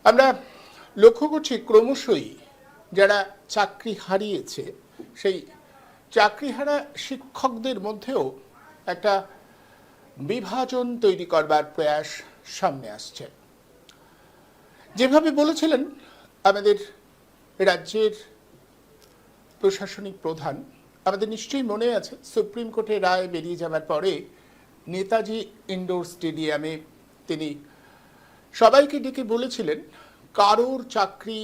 আমরা লক্ষ্য করছি ক্রমশই যারা চাকরি হারিয়েছে সেই চাকরিহারা শিক্ষকদের মধ্যেও একটা বিভাজন তৈরি করবার প্রয়াস সামনে আসছে। যেভাবে বলেছিলেন আমাদের রাজ্যের প্রশাসনিক প্রধান, আমাদের নিশ্চয়ই মনে আছে সুপ্রিম কোর্টের রায় বেরিয়ে যাবার পরে নেতাজি ইনডোর স্টেডিয়ামে তিনি সবাইকে ডেকে বলেছিলেন কারোর চাকরি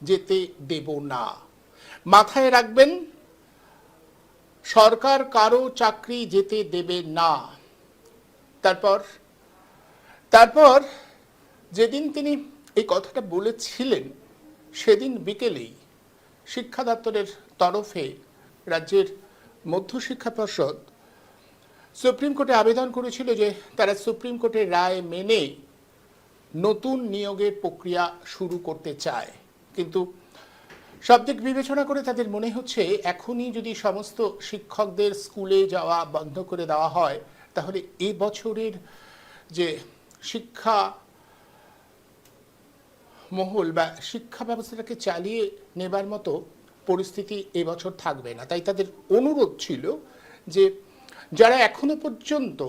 যেতে দেব না। মাথায় রাখবেন, সরকার কারো চাকরি যেতে দেবে না। তারপর যেদিন তিনি এই কথাটা বলেছিলেন সেদিন বিকেলেই শিক্ষা দপ্তরের তরফে রাজ্যের মধ্যশিক্ষা পর্ষদ সুপ্রিম কোর্টে আবেদন করেছিল যে তারা সুপ্রিম কোর্টের রায় মেনে নতুন নিয়োগের প্রক্রিয়া শুরু করতে চায়। কিন্তু সব দিক বিবেচনা করে তাদের মনে হচ্ছে এখনই যদি সমস্ত শিক্ষকদের স্কুলে যাওয়া বন্ধ করে দেওয়া হয় তাহলে এ বছরের যে শিক্ষা মহল বা শিক্ষা ব্যবস্থাটাকে চালিয়ে নেবার মতো পরিস্থিতি এবছর থাকবে না। তাই তাদের অনুরোধ ছিল যে যারা এখনো পর্যন্ত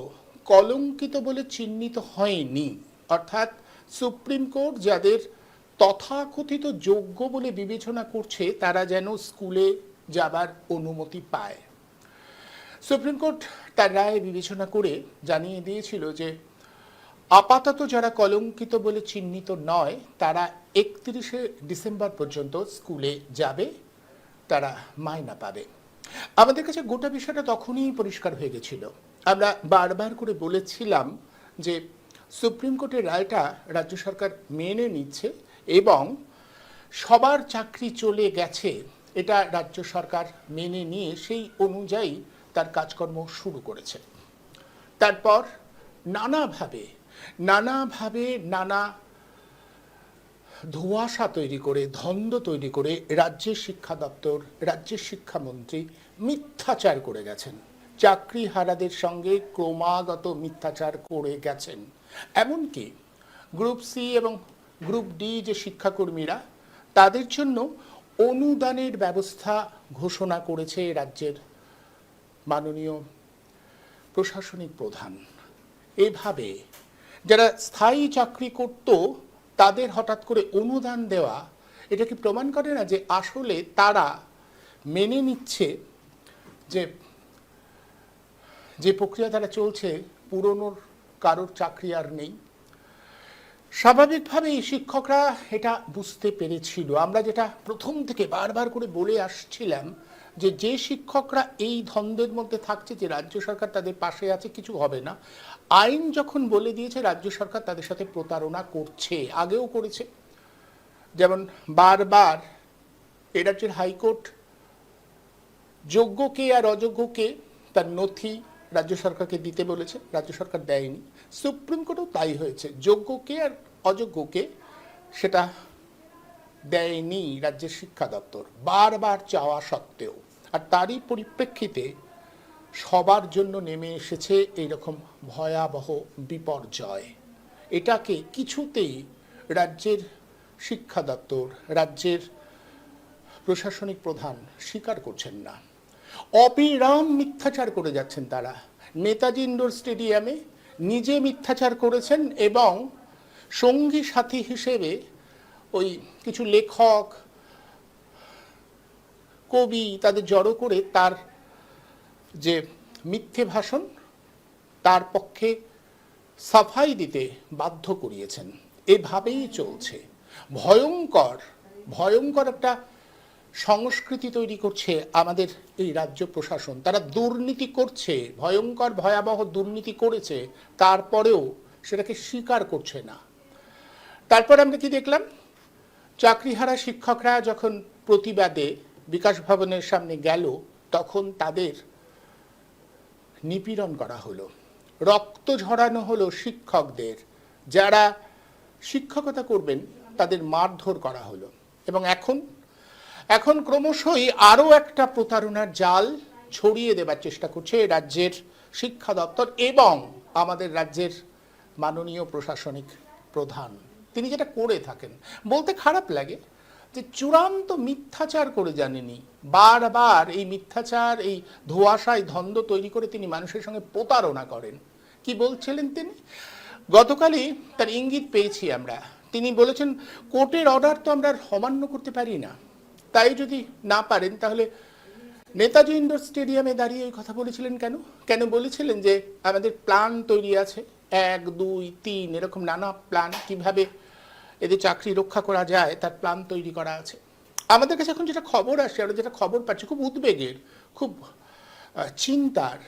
কলঙ্কিত বলে চিহ্নিত হয়নি, অর্থাৎ সুপ্রিম কোর্ট যাদের তথাকথিত যোগ্য বলে বিবেচনা করছে তারা যেন স্কুলে যাবার অনুমতি পায়। সুপ্রিম কোর্ট তার রায় বিবেচনা করে জানিয়ে দিয়েছিল যে আপাতত যারা কলঙ্কিত বলে চিহ্নিত নয় তারা 31শে ডিসেম্বর পর্যন্ত স্কুলে যাবে, তারা মাইনা পাবে। আমাদের কাছে গোটা বিষয়টা তখনই পরিষ্কার হয়ে গেছিল। আমরা বারবার করে বলেছিলাম যে সুপ্রিম কোর্টের রায়টা রাজ্য সরকার মেনে নিচ্ছে এবং সবার চাকরি চলে গেছে এটা রাজ্য সরকার মেনে নিয়ে সেই অনুযায়ী তার কাজকর্ম শুরু করেছে। তারপর নানাভাবে নানা ধোঁয়াশা তৈরি করে, ধন্দ তৈরি করে রাজ্যের শিক্ষা দপ্তর, রাজ্যের শিক্ষামন্ত্রী মিথ্যাচার করে গেছেন, চাকরি হারাদের সঙ্গে ক্রমাগত মিথ্যাচার করে গেছেন। এমনকি গ্রুপ সি এবং গ্রুপ ডি যে শিক্ষাকর্মীরা তাদের জন্য অনুদানের ব্যবস্থা ঘোষণা করেছে রাজ্যের মাননীয় প্রশাসনিক প্রধান। এভাবে যারা স্থায়ী চাকরি করত তাদের হঠাৎ করে অনুদান দেওয়া এটা কি প্রমাণ করে না যে আসলে তারা মেনে নিচ্ছে যে প্রক্রিয়া তারা চলছে পুরনোর কারোর চাকরি আর নেই? স্বাভাবিকভাবেই শিক্ষকরা এটা বুঝতে পেরেছিল। আমরা যেটা প্রথম থেকে বারবার করে বলে আসছিলাম যে শিক্ষকরা এই দ্বন্দ্বের মধ্যে থাকছে যে রাজ্য সরকার তাদের পাশে আছে, কিছু হবে না, আইন যখন বলে দিয়েছে রাজ্য সরকার তাদের সাথে প্রতারণা করছে, আগেও করেছে। যেমন বারবার এ রাজ্যের হাইকোর্ট যোগ্যকে আর অযোগ্যকে তার নথি রাজ্য সরকারকে দিতে বলেছে, রাজ্য সরকার দেয়নি। সুপ্রিম কোর্টও তাই হয়েছে, যোগ্যকে আর অযোগ্যকে সেটা দেয়নি রাজ্যের শিক্ষা দপ্তর বারবার চাওয়া সত্ত্বেও। আর তারই পরিপ্রেক্ষিতে সবার জন্য নেমে এসেছে এইরকম ভয়াবহ বিপর্যয়। এটাকে কিছুতেই রাজ্যের শিক্ষা দপ্তর, রাজ্যের প্রশাসনিক প্রধান স্বীকার করছেন না। অবিরাম মিথ্যাচার করে যাচ্ছেন তারা। নেতাজি ইনডোর স্টেডিয়ামে নিজে মিথ্যাচার করেছেন এবং সঙ্গী সাথী হিসেবে ওই কিছু লেখক, কবি তাদের জড়ো করে তার যে মিথ্যে ভাষণ তার পক্ষে সাফাই দিতে বাধ্য করিয়েছেন। এভাবেই চলছে। ভয়ঙ্কর একটা সংস্কৃতি তৈরি করছে আমাদের এই রাজ্য প্রশাসন। তারা দুর্নীতি করছে, ভয়ঙ্কর ভয়াবহ দুর্নীতি করেছে, তারপরেও সেটাকে স্বীকার করছে না। তারপর আমরা কি দেখলাম, চাকরিহারা শিক্ষকরা যখন প্রতিবাদে বিকাশ ভবনের সামনে গেল তখন তাদের নিপীড়ন করা হলো, রক্ত ঝরানো হলো শিক্ষকদের, যারা শিক্ষকতা করবেন তাদের মারধর করা হলো। এবং এখন ক্রমশই আরও একটা প্রতারণার জাল ছড়িয়ে দেবার চেষ্টা করছে রাজ্যের শিক্ষা দপ্তর এবং আমাদের রাজ্যের মাননীয় প্রশাসনিক প্রধান। তিনি যেটা করে থাকেন, বলতে খারাপ লাগে যে চূড়ান্ত মিথ্যাচার করে জানেনি, বারবার এই মিথ্যাচার, এই ধোঁয়াশায় ধন্দ তৈরি করে তিনি মানুষের সঙ্গে প্রতারণা করেন। কি বলছিলেন তিনি? গতকালই তার ইঙ্গিত পেয়েছি আমরা, তিনি বলেছেন কোর্টের অর্ডার তো আমরা অমান্য করতে পারি না, তাই যদি না পারেন তাহলে নেতাজি ইন্ডোর স্টেডিয়ামে দাঁড়িয়ে এই কথা বলেছিলেন কেন? কেন বলেছিলেন যে আমাদের প্ল্যান তৈরি আছে, 1, 2, 3 এরকম নানা প্ল্যান, কিভাবে এদের চাকরি রক্ষা করা যায় তার প্ল্যান তৈরি করা আছে। আমাদের কাছে এখন যেটা খবর আসে, আমরা যেটা খবর পাচ্ছি খুব উদ্বেগের, খুব চিন্তার,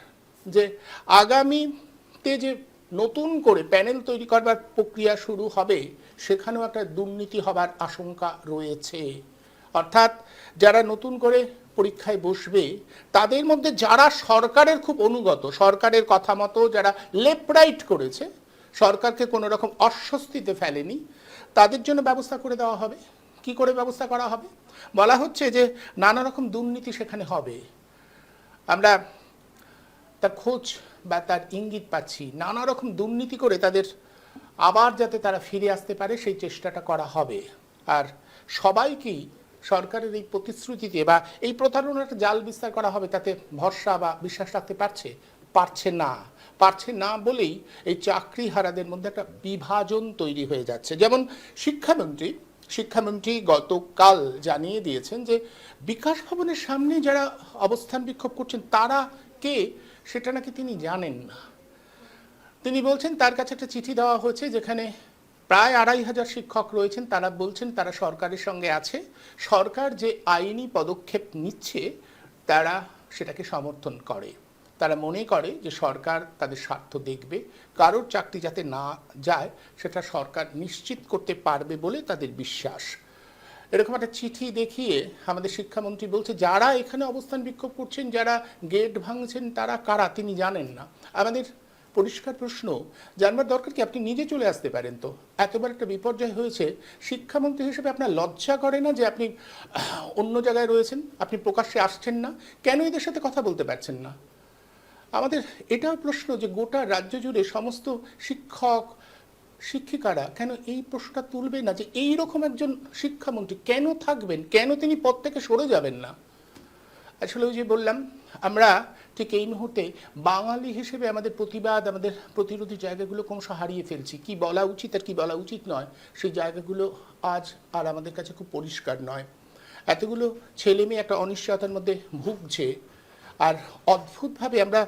যে আগামীতে যে নতুন করে প্যানেল তৈরি করবার প্রক্রিয়া শুরু হবে সেখানেও একটা দুর্নীতি হবার আশঙ্কা রয়েছে। অর্থাৎ যারা নতুন করে পরীক্ষায় বসবে তাদের মধ্যে যারা সরকারের খুব অনুগত, সরকারের কথা মতো যারা লেফট রাইট করেছে, সরকারকে কোনো রকম অস্বস্তিতে ফেলেনি, তাদের জন্য ব্যবস্থা করে দেওয়া হবে। কি করে ব্যবস্থা করা হবে? বলা হচ্ছে যে নানা রকম দুর্নীতি সেখানে হবে। আমরা তার খোঁজ বা তার ইঙ্গিত পাচ্ছি, নানা রকম দুর্নীতি করে তাদের আবার যাতে তারা ফিরে আসতে পারে সেই চেষ্টাটা করা হবে। আর সবাইকেই সরকারের এই প্রতিশ্রুতিতে বা এই প্রতারণাটা জাল বিস্তার করা হবে, তাতে ভরসা বা বিশ্বাস রাখতে পারছে না বলেই এই চাকরি হারাদের মধ্যে একটা বিভাজন তৈরি হয়ে যাচ্ছে। যেমন শিক্ষামন্ত্রী গতকাল জানিয়ে দিয়েছেন যে বিকাশ ভবনের সামনে যারা অবস্থান বিক্ষোভ করছেন তারা কে সেটা নাকি তিনি জানেন না। তিনি বলছেন তার কাছে একটা চিঠি দেওয়া হয়েছে যেখানে প্রায় 2,500 শিক্ষক রয়েছেন, তারা বলছেন তারা সরকারের সঙ্গে আছে, সরকার যে আইনি পদক্ষেপ নিচ্ছে তারা সেটাকে সমর্থন করে। তারা মনে করে যে সরকার তাদের স্বার্থ দেখবে, কারোর চাকরি যাতে না যায় সেটা সরকার নিশ্চিত করতে পারবে বলে তাদের বিশ্বাস। এরকম একটা চিঠি দেখিয়ে আমাদের শিক্ষামন্ত্রী বলছে যারা এখানে অবস্থান বিক্ষোভ করছেন, যারা গেট ভাঙছেন তারা কারা তিনি জানেন না। আমাদের পরিষ্কার প্রশ্ন, জানবার দরকার কি, আপনি নিজে চলে আসতে পারেন তো। এতবার একটা বিপর্যয় হয়েছে, শিক্ষামন্ত্রী হিসেবে আপনার লজ্জা করে না যে আপনি অন্য জায়গায় রয়েছেন, আপনি প্রকাশ্যে আসছেন না, কেন এদের সাথে কথা বলতে পারছেন না? আমাদের এটাও প্রশ্ন যে গোটা রাজ্য জুড়ে সমস্ত শিক্ষক শিক্ষিকারা কেন এই প্রশ্নটা তুলবে না যে এই রকম একজন শিক্ষামন্ত্রী কেন থাকবেন, কেন তিনি পদ থেকে সরে যাবেন না? আসলে ওই যে বললাম, আমরা ঠিক এই মুহূর্তে বাঙালি হিসেবে আমাদের প্রতিবাদ, আমাদের প্রতিরোধী জায়গাগুলো ক্রমশ হারিয়ে ফেলছি। কি বলা উচিত আর কি বলা উচিত নয় সেই জায়গাগুলো আজ আর আমাদের কাছে খুব পরিষ্কার নয়। এতগুলো ছেলে মেয়ে একটা অনিশ্চয়তার মধ্যে ভুগছে। আর অদ্ভুতভাবে আমরা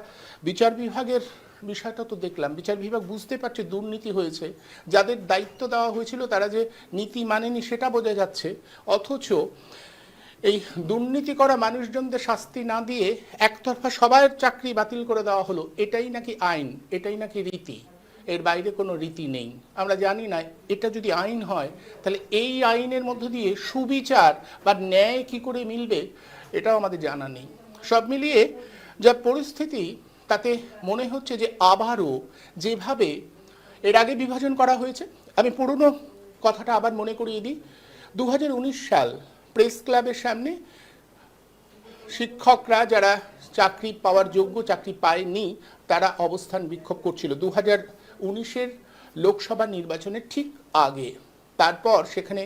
বিচার বিভাগের বিষয়টা তো দেখলাম, বিচার বিভাগ বুঝতে পারছে দুর্নীতি হয়েছে, যাদের দায়িত্ব দেওয়া হয়েছিল তারা যে নীতি মানেনি সেটা বোঝা যাচ্ছে, অথচ এই দুর্নীতি করা মানুষজনদের শাস্তি না দিয়ে একতরফা সবার চাকরি বাতিল করে দেওয়া হলো। এটাই নাকি আইন, এটাই নাকি রীতি, এর বাইরে কোনো রীতি নেই। আমরা জানি না এটা যদি আইন হয় তাহলে এই আইনের মধ্য দিয়ে সুবিচার বা ন্যায় কি করে মিলবে এটাও আমাদের জানা নেই। সব মিলিয়ে যা পরিস্থিতি তাতে মনে হচ্ছে যে আবারও যেভাবে এর আগে বিভাজন করা হয়েছে, আমি পুরনো কথাটা আবার মনে করিয়ে দিই। 2019 সাল প্রেস ক্লাবের সামনে শিক্ষকরা যারা চাকরি পাওয়ার যোগ্য, চাকরি পায়নি, তারা অবস্থান বিক্ষোভ করছিল 2019-এর লোকসভা নির্বাচনের ঠিক আগে। তারপর সেখানে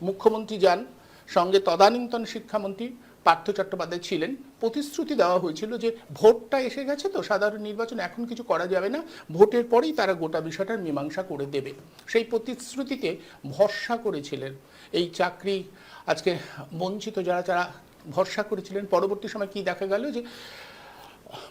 মুখ্যমন্ত্রী যান, সঙ্গে তদানীন্তন শিক্ষামন্ত্রী পার্থ চট্টোপাধ্যায় ছিলেন। প্রতিশ্রুতি দেওয়া হয়েছিল যে ভোটটা এসে গেছে তো, সাধারণ নির্বাচন এখন কিছু করা যাবে না, ভোটের পরেই তারা গোটা বিষয়টার মীমাংসা করে দেবে। সেই প্রতিশ্রুতিতে ভরসা করেছিলেন এই চাকরি আজকে বঞ্চিত যারা যারা ভরসা করেছিলেন। পরবর্তী সময় কি দেখা গেল যে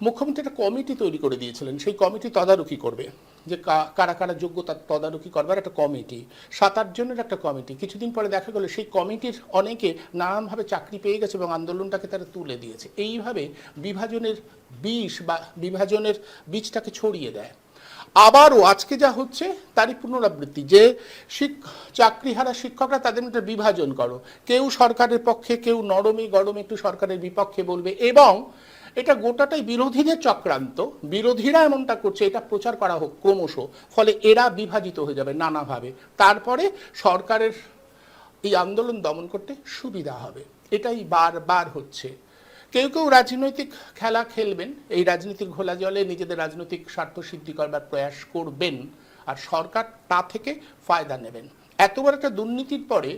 মুখ্যমন্ত্রী একটা কমিটি তৈরি করে দিয়েছিলেন, সেই কমিটি তদারকি করবে যে কারা কারা যোগ্যতা তদারকি করবার একটা কমিটি, 7-8 জনের একটা কমিটি। কিছুদিন পরে দেখা গেল সেই কমিটির অনেকে নানানভাবে চাকরি পেয়ে গেছে এবং আন্দোলনটাকে তারা তুলে দিয়েছে। এইভাবে বিভাজনের বিষ বা বিভাজনের বীজটাকে ছড়িয়ে দেয়। আবারও আজকে যা হচ্ছে তারই পুনরাবৃত্তি, যে চাকরিহারা শিক্ষকরা তাদের মধ্যে বিভাজন করো, কেউ সরকারের পক্ষে, কেউ নরমে গরমে একটু সরকারের বিপক্ষে বলবে, এবং এটা গোটাটাই বিরোধীদের চক্রান্ত। বিরোধীরা এমনটা করছে, এটা প্রচার করা হোক ক্রমশ, ফলে এরা বিভাজিত হয়ে যাবে নানাভাবে, তারপরে সরকারের এই আন্দোলন দমন করতে সুবিধা হবে। এটাই বারবার হচ্ছে। কেউ কেউ রাজনৈতিক খেলা খেলবেন, এই রাজনীতির ঘোলা জলে নিজেদের রাজনৈতিক স্বার্থ সিদ্ধি করবার প্রয়াস করবেন, আর সরকার তা থেকে ফায়দা নেবেন। এত বড় একটা দুর্নীতির পরে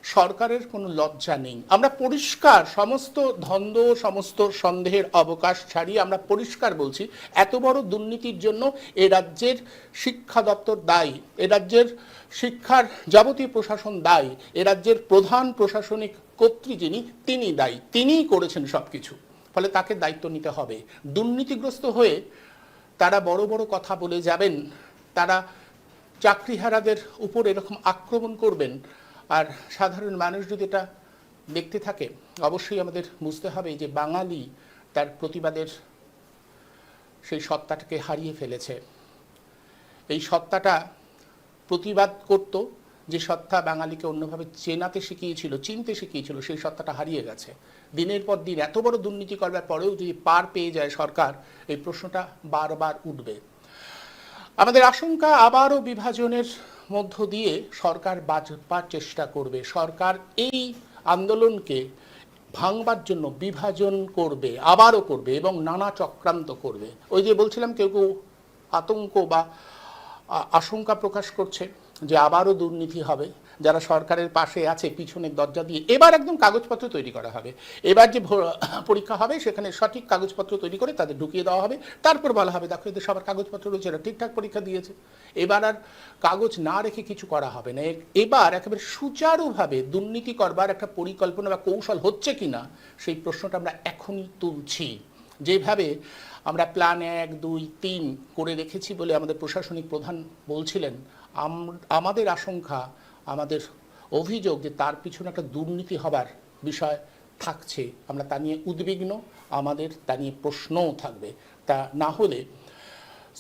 সরকারের কোনো লজ্জা নেই। আমরা পরিষ্কার সমস্ত ধন্দ, সমস্ত সন্দেহের অবকাশ ছাড়িয়ে আমরা পরিষ্কার বলছি, এত বড় দুর্নীতির জন্য এ রাজ্যের শিক্ষা দপ্তর দায়ী, এ রাজ্যের শিক্ষার যাবতীয় প্রশাসন দায়ী, এ রাজ্যের প্রধান প্রশাসনিক কর্ত্রী যিনি, তিনি দায়ী, তিনিই করেছেন সবকিছু। ফলে তাকে দায়িত্ব নিতে হবে। দুর্নীতিগ্রস্ত হয়ে তারা বড় বড় কথা বলে যাবেন, তারা চাকরিহারাদের উপর এরকম আক্রমণ করবেন, আর সাধারণ মানুষ যদি এটা দেখতে থাকে, অবশ্যই আমাদের বুঝতে হবে যে বাঙালি তার প্রতিবাদের সেই সত্তাটাকে হারিয়ে ফেলেছে। এই সত্তাটা প্রতিবাদ করত, যে সত্তা বাঙালিকে অন্যভাবে চেনাতে শিখিয়েছিল, চিনতে শিখিয়েছিল, সেই সত্তাটা হারিয়ে গেছে। দিনের পর দিন এত বড় দুর্নীতি করবার পরেও যদি পার পেয়ে যায় সরকার, এই প্রশ্নটা বারবার উঠবে। আমাদের আশঙ্কা আবারও বিভাজনের মধ্য দিয়ে সরকার বাঁচবার চেষ্টা করবে। সরকার এই আন্দোলনকে ভাঙবার জন্য বিভাজন করবে, আবারও করবে, এবং নানা চক্রান্ত করবে। ওই যে বলছিলাম, কেউ কেউ আতঙ্ক বা আশঙ্কা প্রকাশ করছে যে আবারও দুর্নীতি হবে। যারা সরকারের পাশে আছে পিছনের দরজা দিয়ে এবার একদম কাগজপত্র তৈরি করা হবে। এবার যে পরীক্ষা হবে সেখানে সঠিক কাগজপত্র তৈরি করে তাদের ঢুকিয়ে দেওয়া হবে, তারপর বলা হবে দেখো এদের সবার কাগজপত্র রয়েছে, এরা ঠিকঠাক পরীক্ষা দিয়েছে। এবার আর কাগজ না রেখে কিছু করা হবে না। এবার একেবারে সুচারুভাবে দুর্নীতি করবার একটা পরিকল্পনা বা কৌশল হচ্ছে কিনা সেই প্রশ্নটা আমরা এখনই তুলছি। যেভাবে আমরা প্ল্যান 1, 2, 3 করে রেখেছি বলে আমাদের প্রশাসনিক প্রধান বলছিলেন, আমাদের আশঙ্কা, আমাদের অভিযোগ যে তার পিছনে একটা দুর্নীতি হবার বিষয় থাকছে। আমরা তা নিয়ে উদ্বিগ্ন, আমাদের তা নিয়ে প্রশ্নও থাকবে। তা না হলে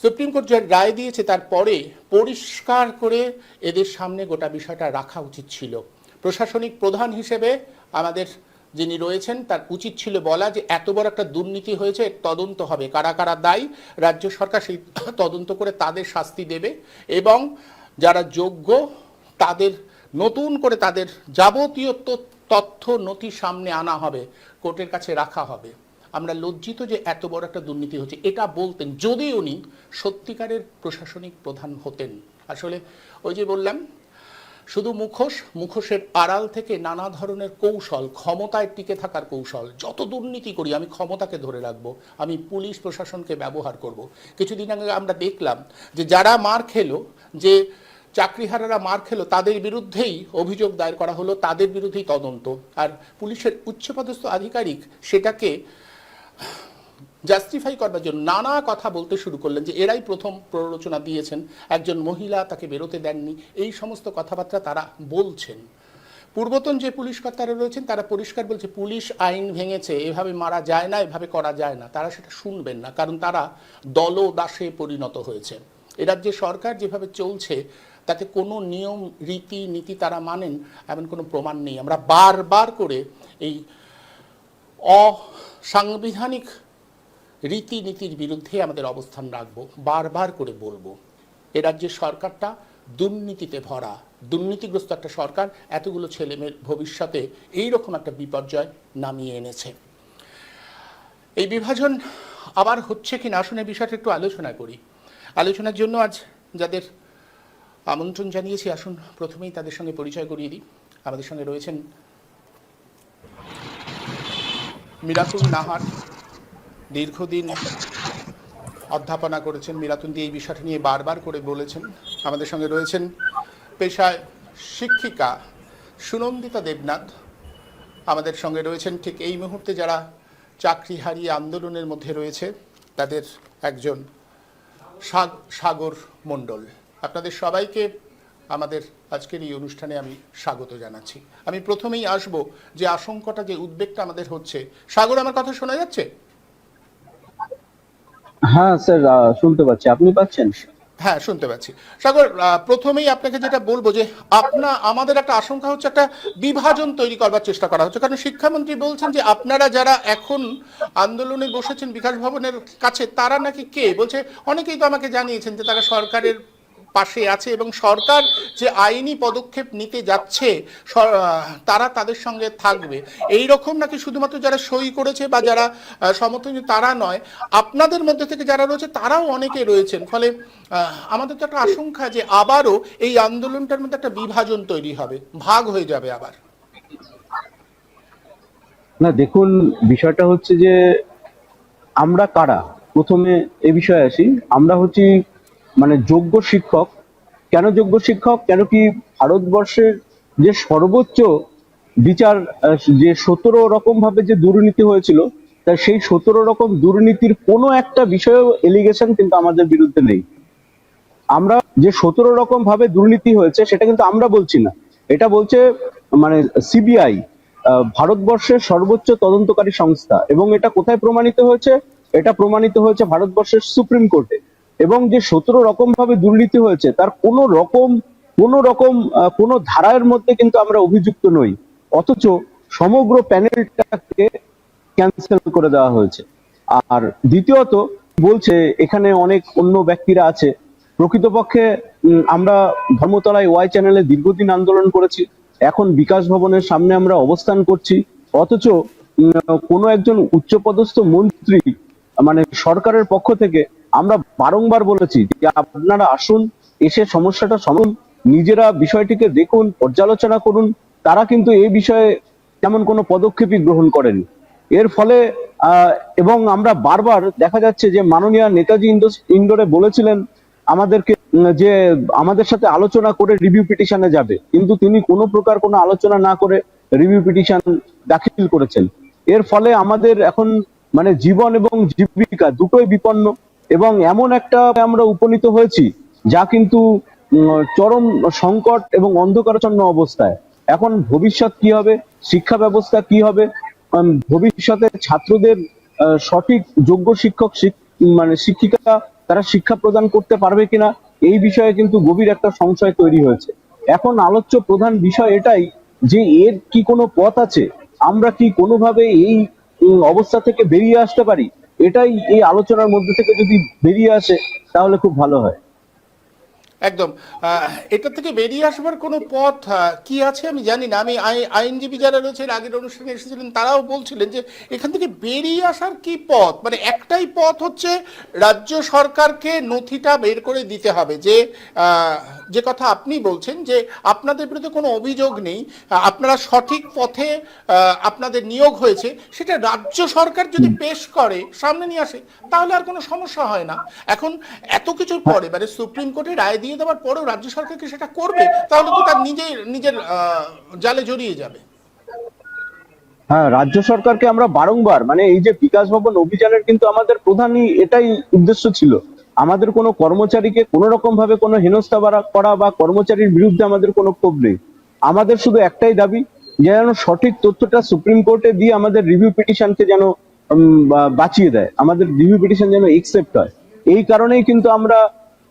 সুপ্রিম কোর্ট যে রায় দিয়েছে তারপরে পরিষ্কার করে এদের সামনে গোটা বিষয়টা রাখা উচিত ছিল। প্রশাসনিক প্রধান হিসেবে আমাদের যিনি রয়েছেন তার উচিত ছিল বলা যে এত বড় একটা দুর্নীতি হয়েছে, তদন্ত হবে, কারা কারা দায়ী, রাজ্য সরকার সেই তদন্ত করে তাদের শাস্তি দেবে, এবং যারা যোগ্য তাদের নতুন করে তাদের যাবতীয় তথ্য নথি সামনে আনা হবে, কোর্টের কাছে রাখা হবে। আমরা লজ্জিত যে এত বড় একটা দুর্নীতি হচ্ছে, এটা বলতেন যদি উনি সত্যিকারের প্রশাসনিক প্রধান হতেন। আসলে ওই যে বললাম, শুধু মুখোশের আড়াল থেকে নানা ধরনের কৌশল, ক্ষমতায় টিকে থাকার কৌশল, যত দুর্নীতি করি আমি ক্ষমতাকে ধরে রাখবো, আমি পুলিশ প্রশাসনকে ব্যবহার করব। কিছুদিন আগে আমরা দেখলাম যে যারা মার খেলো, যে চাকরিহারারা মার খেলো, তাদের বিরুদ্ধেই অভিযোগ দায়ের করা হলো, তাদের বিরুদ্ধেই তদন্ত। আর পুলিশের উচ্চপদস্থ আধিকারিক সেটাকে জাস্টিফাই করবার জন্য নানা কথা বলতে শুরু করলেন, যে এরাই প্রথম প্ররোচনা দিয়েছেন, একজন মহিলা তাকে বেরোতে দেননি, এই সমস্ত কথাবার্তা তারা বলছেন। পূর্বতন যে পুলিশ কর্তারা রয়েছেন তারা পরিষ্কার বলছে পুলিশ আইন ভেঙেছে, এভাবে মারা যায় না, এভাবে করা যায় না। তারা সেটা শুনবেন না, কারণ তারা দলদাসে পরিণত হয়েছে। এ রাজ্যে সরকার যেভাবে চলছে তাতে কোনো নিয়ম রীতি নীতি তারা মানেন এমন কোনো প্রমাণ নেই। আমরা বারবার করে এই অসাংবিধানিক রীতিনীতির বিরুদ্ধে আমাদের অবস্থান রাখবো, বারবার করে বলবো। এ রাজ্যের সরকারটা দুর্নীতিতে ভরা, দুর্নীতিগ্রস্ত একটা সরকার এতগুলো ছেলেমেয়ের ভবিষ্যতে এইরকম একটা বিপর্যয় নামিয়ে এনেছে। এই বিভাজন আবার হচ্ছে কি না, আসুন এই বিষয়টা একটু আলোচনা করি। আলোচনার জন্য আজ যাদের আমন্ত্রণ জানিয়েছি, আসুন প্রথমেই তাদের সঙ্গে পরিচয় করিয়ে দিই। আমাদের সঙ্গে রয়েছেন মিরাতুন নাহার, দীর্ঘদিন অধ্যাপনা করেছেন, মিরাতুন দিয়ে এই বিষয়টা নিয়ে বারবার করে বলেছেন। আমাদের সঙ্গে রয়েছেন পেশায় শিক্ষিকা সুনন্দিতা দেবনাথ। আমাদের সঙ্গে রয়েছেন ঠিক এই মুহূর্তে যারা চাকরি হারিয়ে আন্দোলনের মধ্যে রয়েছে তাদের একজন সাগর মণ্ডল। আপনাদের সবাইকে আমাদের আজকের এই অনুষ্ঠানে আমি স্বাগত জানাচ্ছি। আমি প্রথমেই আসব যে আশঙ্কাটা, যে উদ্বেগটা আমাদের হচ্ছে। সাগর, আমার কথা শোনা যাচ্ছে? হ্যাঁ স্যার, শুনতে পাচ্ছি। আপনি পাচ্ছেন? হ্যাঁ, শুনতে পাচ্ছি। সাগর, প্রথমেই আপনাকে যেটা বলবো যে আমাদের একটা আশঙ্কা হচ্ছে একটা বিভাজন তৈরি করবার চেষ্টা করা হচ্ছে। কারণ শিক্ষামন্ত্রী বলছেন যে আপনারা যারা এখন আন্দোলনে বসেছেন বিকাশ ভবনের কাছে তারা নাকি কে বলছে, অনেকেই তো আমাকে জানিয়েছেন যে তারা সরকারের পাশে আছে এবং সরকার যে আইনি পদক্ষেপ নিতে যাচ্ছে তারা তাদের সঙ্গে থাকবে, এই রকম নাকি শুধুমাত্র যারা সই করেছে বা যারা সমর্থন তারা নয়, আপনাদের মধ্যে থেকে যারা রয়েছে তারাও অনেকে রয়েছেন। ফলে আমাদের তো একটা আশঙ্কা যে আবারও এই আন্দোলনটার মধ্যে একটা বিভাজন তৈরি হবে, ভাগ হয়ে যাবে আবার। না দেখুন, বিষয়টা হচ্ছে যে আমরা কারা, প্রথমে এ বিষয়ে আসি। আমরা হচ্ছি মানে যোগ্য শিক্ষক। কেন যোগ্য শিক্ষক? কেন কি ভারতবর্ষের যে সর্বোচ্চ বিচার, যে 17 রকম ভাবে যে দুর্নীতি হয়েছিল, তা সেই 17 রকম দুর্নীতির কোনো একটা বিষয়েও এলিগেশন কিন্তু আমাদের বিরুদ্ধে নেই। আমরা যে 17 রকম ভাবে দুর্নীতি হয়েছে সেটা কিন্তু আমরা বলছি না, এটা বলছে মানে সিবিআই, ভারতবর্ষের সর্বোচ্চ তদন্তকারী সংস্থা। এবং এটা কোথায় প্রমাণিত হয়েছে? এটা প্রমাণিত হয়েছে ভারতবর্ষের সুপ্রিম কোর্টে। এবং যে 17 রকম ভাবে দুর্নীতি হয়েছে তার কোনো ধারার মধ্যে কিন্তু আমরা অভিযুক্ত নই, অথচ সমগ্র প্যানেলটাকে ক্যান্সেল করে দেওয়া হয়েছে। আর দ্বিতীয়ত বলছে এখানে অনেক অন্য ব্যক্তিরা আছে। প্রকৃতপক্ষে আমরা ধর্মতলায় ওয়াই চ্যানেলে দীর্ঘদিন আন্দোলন করেছি, এখন বিকাশ ভবনের সামনে আমরা অবস্থান করছি, অথচ কোনো একজন উচ্চপদস্থ মন্ত্রী মানে সরকারের পক্ষ থেকে আমরা বারংবার বলেছি যে আপনারা আসুন, এসে সমস্যাটা সমাধান, নিজেরা বিষয়টিকে দেখুন, পর্যালোচনা করুন। তারা কিন্তু এই বিষয়ে তেমন কোনো পদক্ষেপই গ্রহণ করেনি। এর ফলে এবং আমরা বারবার দেখা যাচ্ছে যে মাননীয় নেতাজি ইন্ডোরে বলেছিলেন আমাদেরকে যে আমাদের সাথে আলোচনা করে রিভিউ পিটিশনে যাবে, কিন্তু তিনি কোনো প্রকার কোনো আলোচনা না করে রিভিউ পিটিশন দাখিল করেছেন। এর ফলে আমাদের এখন মানে জীবন এবং জীবিকা দুটোই বিপন্ন, এবং এমন একটা আমরা উপনীত হয়েছি যা কিন্তু চরম সংকট এবং অন্ধকারাচ্ছন্ন অবস্থায়। এখন ভবিষ্যৎ কি হবে, শিক্ষা ব্যবস্থা কি হবে, ভবিষ্যতে ছাত্রদের সঠিক যোগ্য শিক্ষক মানে শিক্ষিকা তারা শিক্ষা প্রদান করতে পারবে কিনা, এই বিষয়ে কিন্তু গভীর একটা সংশয় তৈরি হয়েছে। এখন আলোচ্য প্রধান বিষয় এটাই যে এর কি কোনো পথ আছে, আমরা কি কোনোভাবে এই অবস্থা থেকে বেরিয়ে আসতে পারি। এটাই এই আলোচনার মধ্যে থেকে যদি বেরিয়ে আসে তাহলে খুব ভালো হয়। একদম। এটা থেকে বেরিয়ে আসবার কোনো পথ কি আছে আমি জানি না। আমি আইনজীবী যারা রয়েছেন আগের অনুষ্ঠানে এসেছিলেন তারাও বলছিলেন যে এখান থেকে বেরিয়ে আসার কি পথ, মানে একটাই পথ হচ্ছে রাজ্য সরকারকে নথিটা বের করে দিতে হবে যে যে কথা আপনি বলছেন যে আপনাদের বিরুদ্ধে কোনো অভিযোগ নেই, আপনারা সঠিক পথে আপনাদের নিয়োগ হয়েছে, সেটা রাজ্য সরকার যদি পেশ করে সামনে নিয়ে আসে তাহলে আর কোনো সমস্যা হয় না। এখন এত কিছুর পরে মানে সুপ্রিম কোর্টে রায় দিয়ে দেওয়ার পরেও রাজ্য সরকারকে সেটা করবে, তাহলে তো তার নিজের জালে জড়িয়ে যাবে। হ্যাঁ, রাজ্য সরকারকে আমরা বারংবার মানে এই যে বিকাশ ভবন অভিযানের কিন্তু আমাদের প্রধানই এটাই উদ্দেশ্য ছিল, আমাদের কোনো কর্মচারীকে কোনো রকম ভাবে কোনো হেনস্থা করা বা কর্মচারীর বিরুদ্ধে আমাদের কোনো ক্ষোভ নেই। আমাদের শুধু একটাই দাবি যে যেন সঠিক তথ্যটা সুপ্রিম কোর্টে দিয়ে আমাদের রিভিউ পিটিশনকে যেন বাঁচিয়ে দেয়, আমাদের রিভিউ পিটিশন যেন একসেপ্ট হয়। এই কারণেই কিন্তু আমরা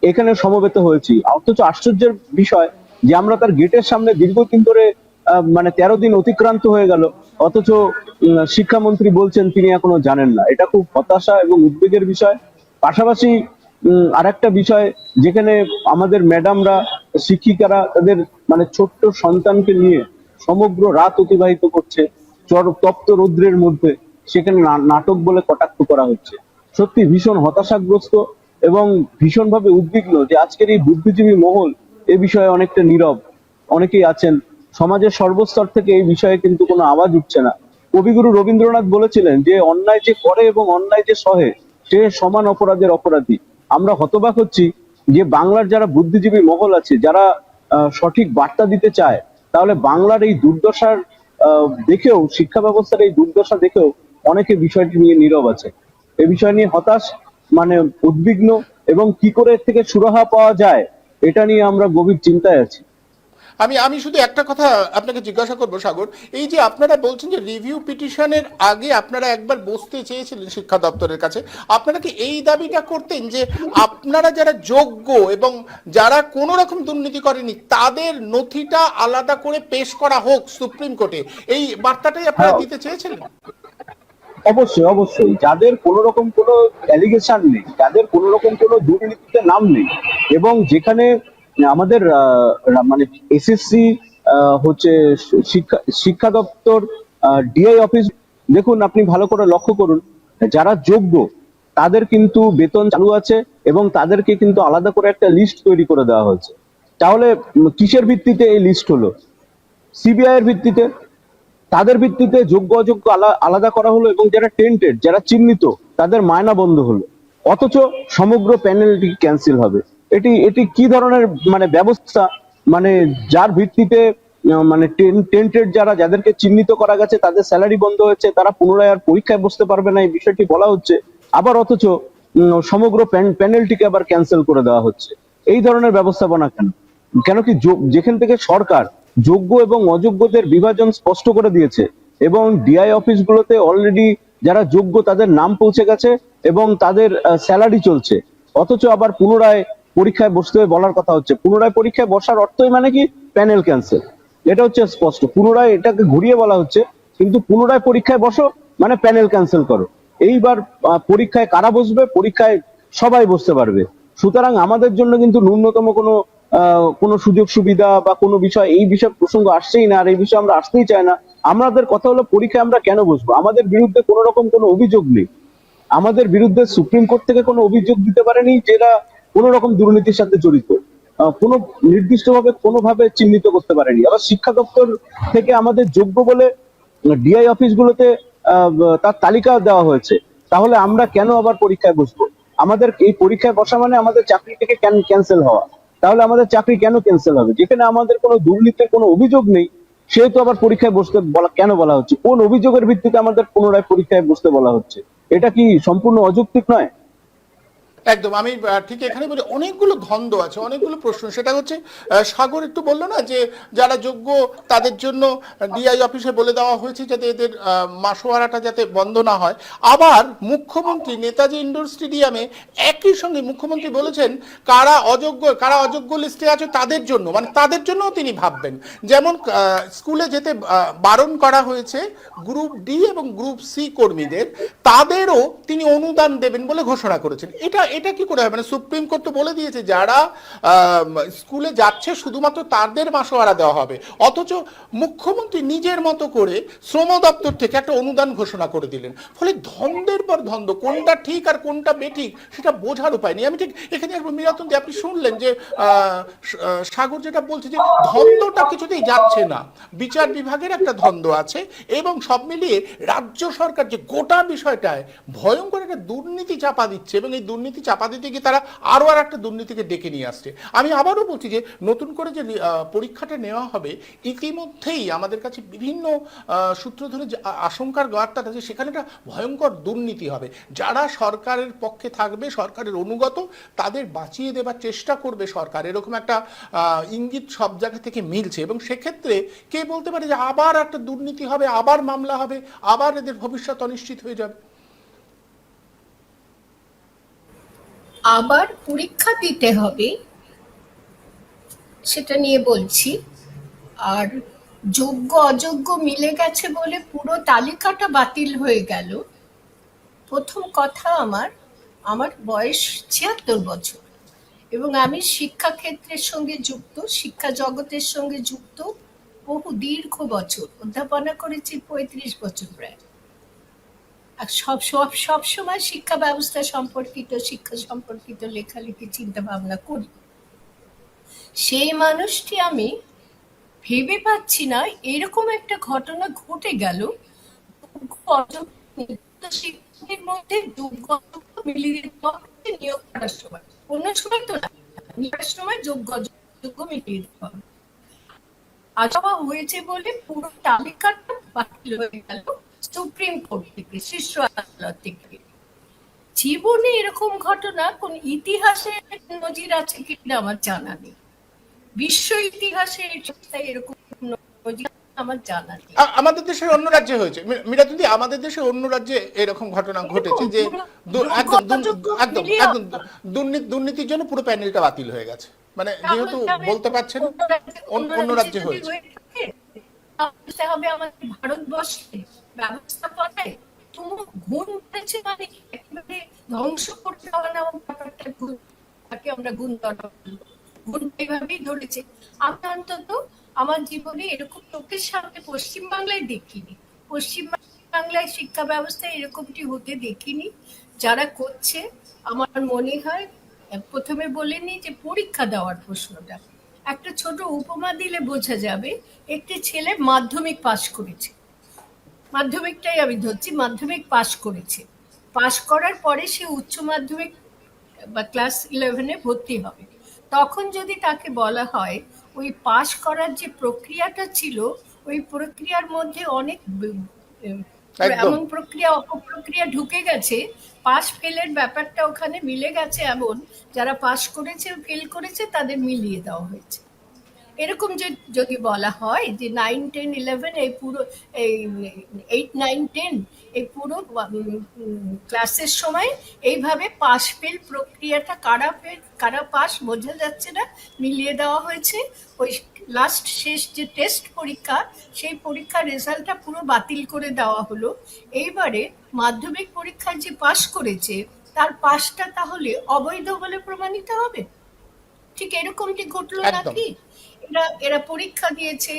এখানে সমবেত হয়েছি। অথচ আশ্চর্যের বিষয় যে আমরা তার গেটের সামনে দীর্ঘদিন ধরে মানে 13 দিন অতিক্রান্ত হয়ে গেল, অথচ শিক্ষামন্ত্রী বলছেন তিনি এখনো জানেন না। এটা খুব হতাশা এবং উদ্বেগের বিষয়। পাশাপাশি আরেকটা বিষয়, যেখানে আমাদের ম্যাডামরা শিক্ষিকারা তাদের মানে ছোট্ট সন্তানকে নিয়ে সমগ্র রাত অতিবাহিত করছে তপ্ত রৌদ্রের মধ্যে, সেখানে নাটক বলে কটাক্ষ করা হচ্ছে। সত্যি ভীষণ হতাশাগ্রস্ত এবং ভীষণভাবে উদ্বিগ্ন যে আজকের এই বুদ্ধিজীবী মহল এ বিষয়ে অনেকটা নীরব। অনেকেই আছেন সমাজের সর্বস্তর থেকে এই বিষয়ে কিন্তু কোনো আওয়াজ উঠছে না। কবিগুরু রবীন্দ্রনাথ বলেছিলেন যে অন্যায় যে করে এবং অন্যায় যে সহে সে সমান অপরাধের অপরাধী। আমরা হতবাক হচ্ছি যে বাংলার যারা বুদ্ধিজীবী মহল আছে, যারা সঠিক বার্তা দিতে চায়, তাহলে বাংলার এই দুর্দশার দেখেও, শিক্ষা ব্যবস্থার এই দুর্দশা দেখেও অনেকে বিষয়টি নিয়ে নীরব আছে। এ বিষয় নিয়ে হতাশ, মানে উদ্বিগ্ন, এবং কি করে এর থেকে সুরাহা পাওয়া যায় এটা নিয়ে আমরা গভীর চিন্তায় আছি। আমি শুধু একটা কথা আপনাকে জিজ্ঞাসা করবো সাগর, এই যে আপনারা বলছেন যে রিভিউ পিটিশনের আগে আপনারা একবার বসতে চেয়েছিলেন শিক্ষা দপ্তরের কাছে, আপনারা কি এই দাবিটা করতেন যে আপনারা যারা যোগ্য এবং যারা কোনো রকম দুর্নীতি করেনি তাদের নথিটা আলাদা করে পেশ করা হোক সুপ্রিম কোর্টে, এই বার্তাটাই আপনারা দিতে চেয়েছিলেন? অবশ্যই অবশ্যই, যাদের কোনো রকম কোনো অ্যালিগেশন নেই, যাদের কোনো রকম কোনো দুর্নীতিতে নাম নেই, এবং যেখানে আমাদের মানে এসএসসি হচ্ছে শিক্ষা শিক্ষা দপ্তর, ডিআই অফিস, দেখুন আপনি ভালো করে লক্ষ্য করুন, যারা যোগ্য তাদের কিন্তু বেতন চালু আছে, এবং তাদেরকে কিন্তু আলাদা করে একটা লিস্ট তৈরি করে দেওয়া হয়েছে। তাহলে কিসের ভিত্তিতে এই লিস্ট হলো? সিবিআই এর ভিত্তিতে। তাদের ভিত্তিতে যোগ্য অযোগ্য আলাদা করা হলো, এবং যারা টেন্টেড, যারা চিহ্নিত, তাদের মায়না বন্ধ হলো। অথচ সমগ্র প্যানেলটি ক্যান্সেল হবে। এটি এটি কি ধরনের মানে ব্যবস্থা, মানে যার ভিত্তিতে মানে টেন্টেড যাদেরকে চিহ্নিত করা গেছে তাদের স্যালারি বন্ধ হয়েছে, তারা পুনরায় আর পরীক্ষায় বসতে পারবে না, এই বিষয়টি বলা হচ্ছে। আবার অথচ সমগ্র প্যানেলটিকে আবার ক্যান্সেল করে দেওয়া হচ্ছে। এই ধরনের ব্যবস্থাপনা কেন? কেন কি যেখান থেকে সরকার যোগ্য এবং অযোগ্যদের বিভাজন স্পষ্ট করে দিয়েছে, এবং ডিআই অফিসগুলোতে অলরেডি যারা যোগ্য তাদের নাম পৌঁছে গেছে এবং তাদের স্যালারি চলছে, অথচ আবার পুনরায় পরীক্ষায় বসতে বলার কথা হচ্ছে। পুনরায় পরীক্ষায় বসার অর্থই মানে কি? Panel cancel. এটা হচ্ছে স্পষ্ট, পুনরায় এটাকে ঘুরিয়ে বলা হচ্ছে, কিন্তু পুনরায় পরীক্ষায় বসো মানে প্যানেল ক্যান্সেল করো। এইবার পরীক্ষায় কারা বসবে? পরীক্ষায় সবাই বসতে পারবে। সুতরাং আমাদের জন্য কিন্তু ন্যূনতম কোনো সুযোগ সুবিধা বা কোনো বিষয়, এই বিষয় প্রসঙ্গ আসছেই না, আর এই বিষয়ে আমরা আসতেই চাই না। আমাদের কথা হলো পরীক্ষায় আমরা কেন বসবো? আমাদের বিরুদ্ধে কোনো রকম কোনো অভিযোগ নেই, আমাদের বিরুদ্ধে সুপ্রিম কোর্ট থেকে কোনো অভিযোগ দিতে পারেনি যেটা কোনো রকম দুর্নীতির সাথে জড়িত, কোনো নির্দিষ্টভাবে কোনোভাবে চিহ্নিত করতে পারেনি। আবার শিক্ষা দপ্তর থেকে আমাদের যোগ্য বলে ডিআই অফিসগুলোতে তার তালিকা দেওয়া হয়েছে। তাহলে আমরা কেন আবার পরীক্ষায় বসবো? আমাদের এই পরীক্ষায় বসা মানে আমাদের চাকরি থেকে ক্যান্সেল হওয়া। তাহলে আমাদের চাকরি কেন ক্যান্সেল হবে? যেখানে আমাদের কোনো দুর্নীতির কোনো অভিযোগ নেই, সেহেতু আবার পরীক্ষায় বসতে কেন বলা হচ্ছে? কোন অভিযোগের ভিত্তিতে আমাদের পুনরায় পরীক্ষায় বসতে বলা হচ্ছে? এটা কি সম্পূর্ণ অযৌক্তিক নয়? একদম, আমি ঠিক এখানে বলি অনেকগুলো ধন্দ আছে, অনেকগুলো প্রশ্ন। সেটা হচ্ছে সাগর একটু বললো না যে যারা যোগ্য তাদের জন্য ডিআই অফিসে বলে দেওয়া হয়েছে যাতে এদের মাসোয়ারাটা যাতে বন্ধ না হয়। আবার মুখ্যমন্ত্রী নেতাজি ইন্ডোর স্টেডিয়ামে একই সঙ্গে মুখ্যমন্ত্রী বলেছেন কারা অযোগ্য লিস্টে আছে তাদের জন্য, মানে তাদের জন্যও তিনি ভাববেন। যেমন স্কুলে যেতে বারণ করা হয়েছে গ্রুপ ডি এবং গ্রুপ সি কর্মীদের, তাদেরও তিনি অনুদান দেবেন বলে ঘোষণা করেছেন। এটা এটা কি করে হয়? মানে সুপ্রিম কোর্ট তো বলে দিয়েছে যারা স্কুলে যাচ্ছে শুধুমাত্র তাদের মাসোয়ারা দেওয়া হবে, অথচ মুখ্যমন্ত্রী নিজের মতো করে শ্রম দপ্তর থেকে একটা অনুদান ঘোষণা করে দিলেন। ফলে ধন্দের পর ধন্দ, কোনটা ঠিক আর কোনটা বেঠিক সেটা বোঝার উপায় নেই। আমি ঠিক এখানে একবার মিরাতুন দি, আপনি শুনলেন যে সাগর যেটা বলছে যে ধন্দটা কিছুতেই যাচ্ছে না, বিচার বিভাগের একটা ধন্দ আছে, এবং সব মিলিয়ে রাজ্য সরকার যে গোটা বিষয়টায় ভয়ঙ্কর একটা দুর্নীতি চাপা দিচ্ছে, এবং এই দুর্নীতি চাপা দিতে গিয়ে তারা আরো আর একটা দুর্নীতিকে ডেকে নিয়ে আসছে। আমি আবারও বলছি যে নতুন করে যে পরীক্ষাটা নেওয়া হবে, ইতিমধ্যেই আমাদের কাছে বিভিন্ন সূত্র ধরে যে আশঙ্কার বার্তাটা আছে, সেখানে একটা ভয়ঙ্কর দুর্নীতি হবে। যারা সরকারের পক্ষে থাকবে, সরকারের অনুগত, তাদের বাঁচিয়ে দেবার চেষ্টা করবে সরকার, এরকম একটা ইঙ্গিত সব জায়গা থেকে মিলছে। এবং সেক্ষেত্রে কে বলতে পারে যে আবার একটা দুর্নীতি হবে, আবার মামলা হবে, আবার এদের ভবিষ্যৎ অনিশ্চিত হয়ে যাবে? আবার পরীক্ষা দিতে হবে, সেটা নিয়ে বলছি। আর যোগ্য অযোগ্য মিলে গেছে বলে পুরো তালিকাটা বাতিল হয়ে গেল। প্রথম কথা, আমার বয়স ৭৬ বছর, এবং আমি শিক্ষাক্ষেত্রের সঙ্গে যুক্ত, শিক্ষা জগতের সঙ্গে যুক্ত বহু দীর্ঘ বছর, অধ্যাপনা করেছি ৩৫ বছর প্রায়। আর সব সময় শিক্ষা ব্যবস্থা সম্পর্কিত, শিক্ষা সম্পর্কিত লেখালেখি চিন্তা ভাবনা করি। সেই মানুষটি আমি ভেবে পাচ্ছি না এরকম একটা ঘটনা ঘটে গেল শিক্ষকের মধ্যে যোগ্য অযোগ্য মিলিয়ে দেওয়া হচ্ছে নিয়োগ করার সময়। অন্য সময় তো না, নিয়োগের সময় যোগ্য অযোগ্য মিলিয়ে দেওয়া হবে। আজবা হয়েছে বলে পুরো তালিকাটা বাতিল হয়ে গেল সুপ্রিম কোর্ট থেকে, শীর্ষ আদালত থেকে। জীবনে এরকম ঘটনা কোন ইতিহাসে নজির আছে কিনা আমার জানা নেই, বিশ্ব ইতিহাসে এরকম নজির আমার জানা নেই। আমাদের দেশের অন্য রাজ্যে হয়েছে মিরাতুন্দি, আমাদের দেশে অন্য রাজ্যে এরকম ঘটনা ঘটেছে যে একদম একদম একদম দুর্নীতির জন্য পুরো প্যানেলটা বাতিল হয়ে গেছে। মানে যেহেতু বলতে পারছেন অন্য রাজ্যে হয়েছে। হবে আমাদের ভারতবর্ষে ব্যবস্থাপনায় তুমুল গুণ ধরেছে, মানে একেবারে ধ্বংস করে দেওয়া নেওয়া ব্যাপারটা তাকে আমরা গুণ ধরা বলবো। গুণ এইভাবেই ধরেছে। আমি অন্তত আমার জীবনে এরকম চোখের সামনে পশ্চিমবাংলায় দেখিনি, পশ্চিমবাংলায় শিক্ষা ব্যবস্থায় এরকমটি হতে দেখিনি। যারা করছে আমার মনে হয়, প্রথমে বলেনি যে পরীক্ষা দেওয়ার প্রশ্নটা, একটা ছোট উপমা দিলে বোঝা যাবে। একটি ছেলে মাধ্যমিক পাশ করেছে, মাধ্যমিকটাই আমি ধরছি, মাধ্যমিক পাশ করেছে, পাশ করার পরে সে উচ্চ মাধ্যমিক বা ক্লাস 11-এ ভর্তি হবে। তখন যদি তাকে বলা হয় ওই পাশ করার যে প্রক্রিয়াটা ছিল, ওই প্রক্রিয়ার মধ্যে অনেক একদম এমন প্রক্রিয়া অপপ্রক্রিয়া ঢুকে গেছে, পাস ফেলের ব্যাপারটা ওখানে মিলে গেছে, এমন যারা পাস করেছে ফেল করেছে তাদের মিলিয়ে দেওয়া হয়েছে। এরকম যে যদি বলা হয় যে 9, 10, 11 এই পুরো এই 8, 9, 10 এই পুরো ক্লাসের সময় এইভাবে পাস ফেল প্রক্রিয়াটা, কারা ফেল কারা পাস বোঝা যাচ্ছে না, মিলিয়ে দেওয়া হয়েছে। ওই লাস্ট শেষ যে টেস্ট পরীক্ষা, সেই পরীক্ষার রেজাল্টটা পুরো বাতিল করে দেওয়া হলো। এইবারে মাধ্যমিক পরীক্ষায় যে পাস করেছে তার পাসটা তাহলে অবৈধ বলে প্রমাণিত হবে? ঠিক এরকমটি ঘটলো একদম নাকি? এরা এরা পরীক্ষা দিয়েছে,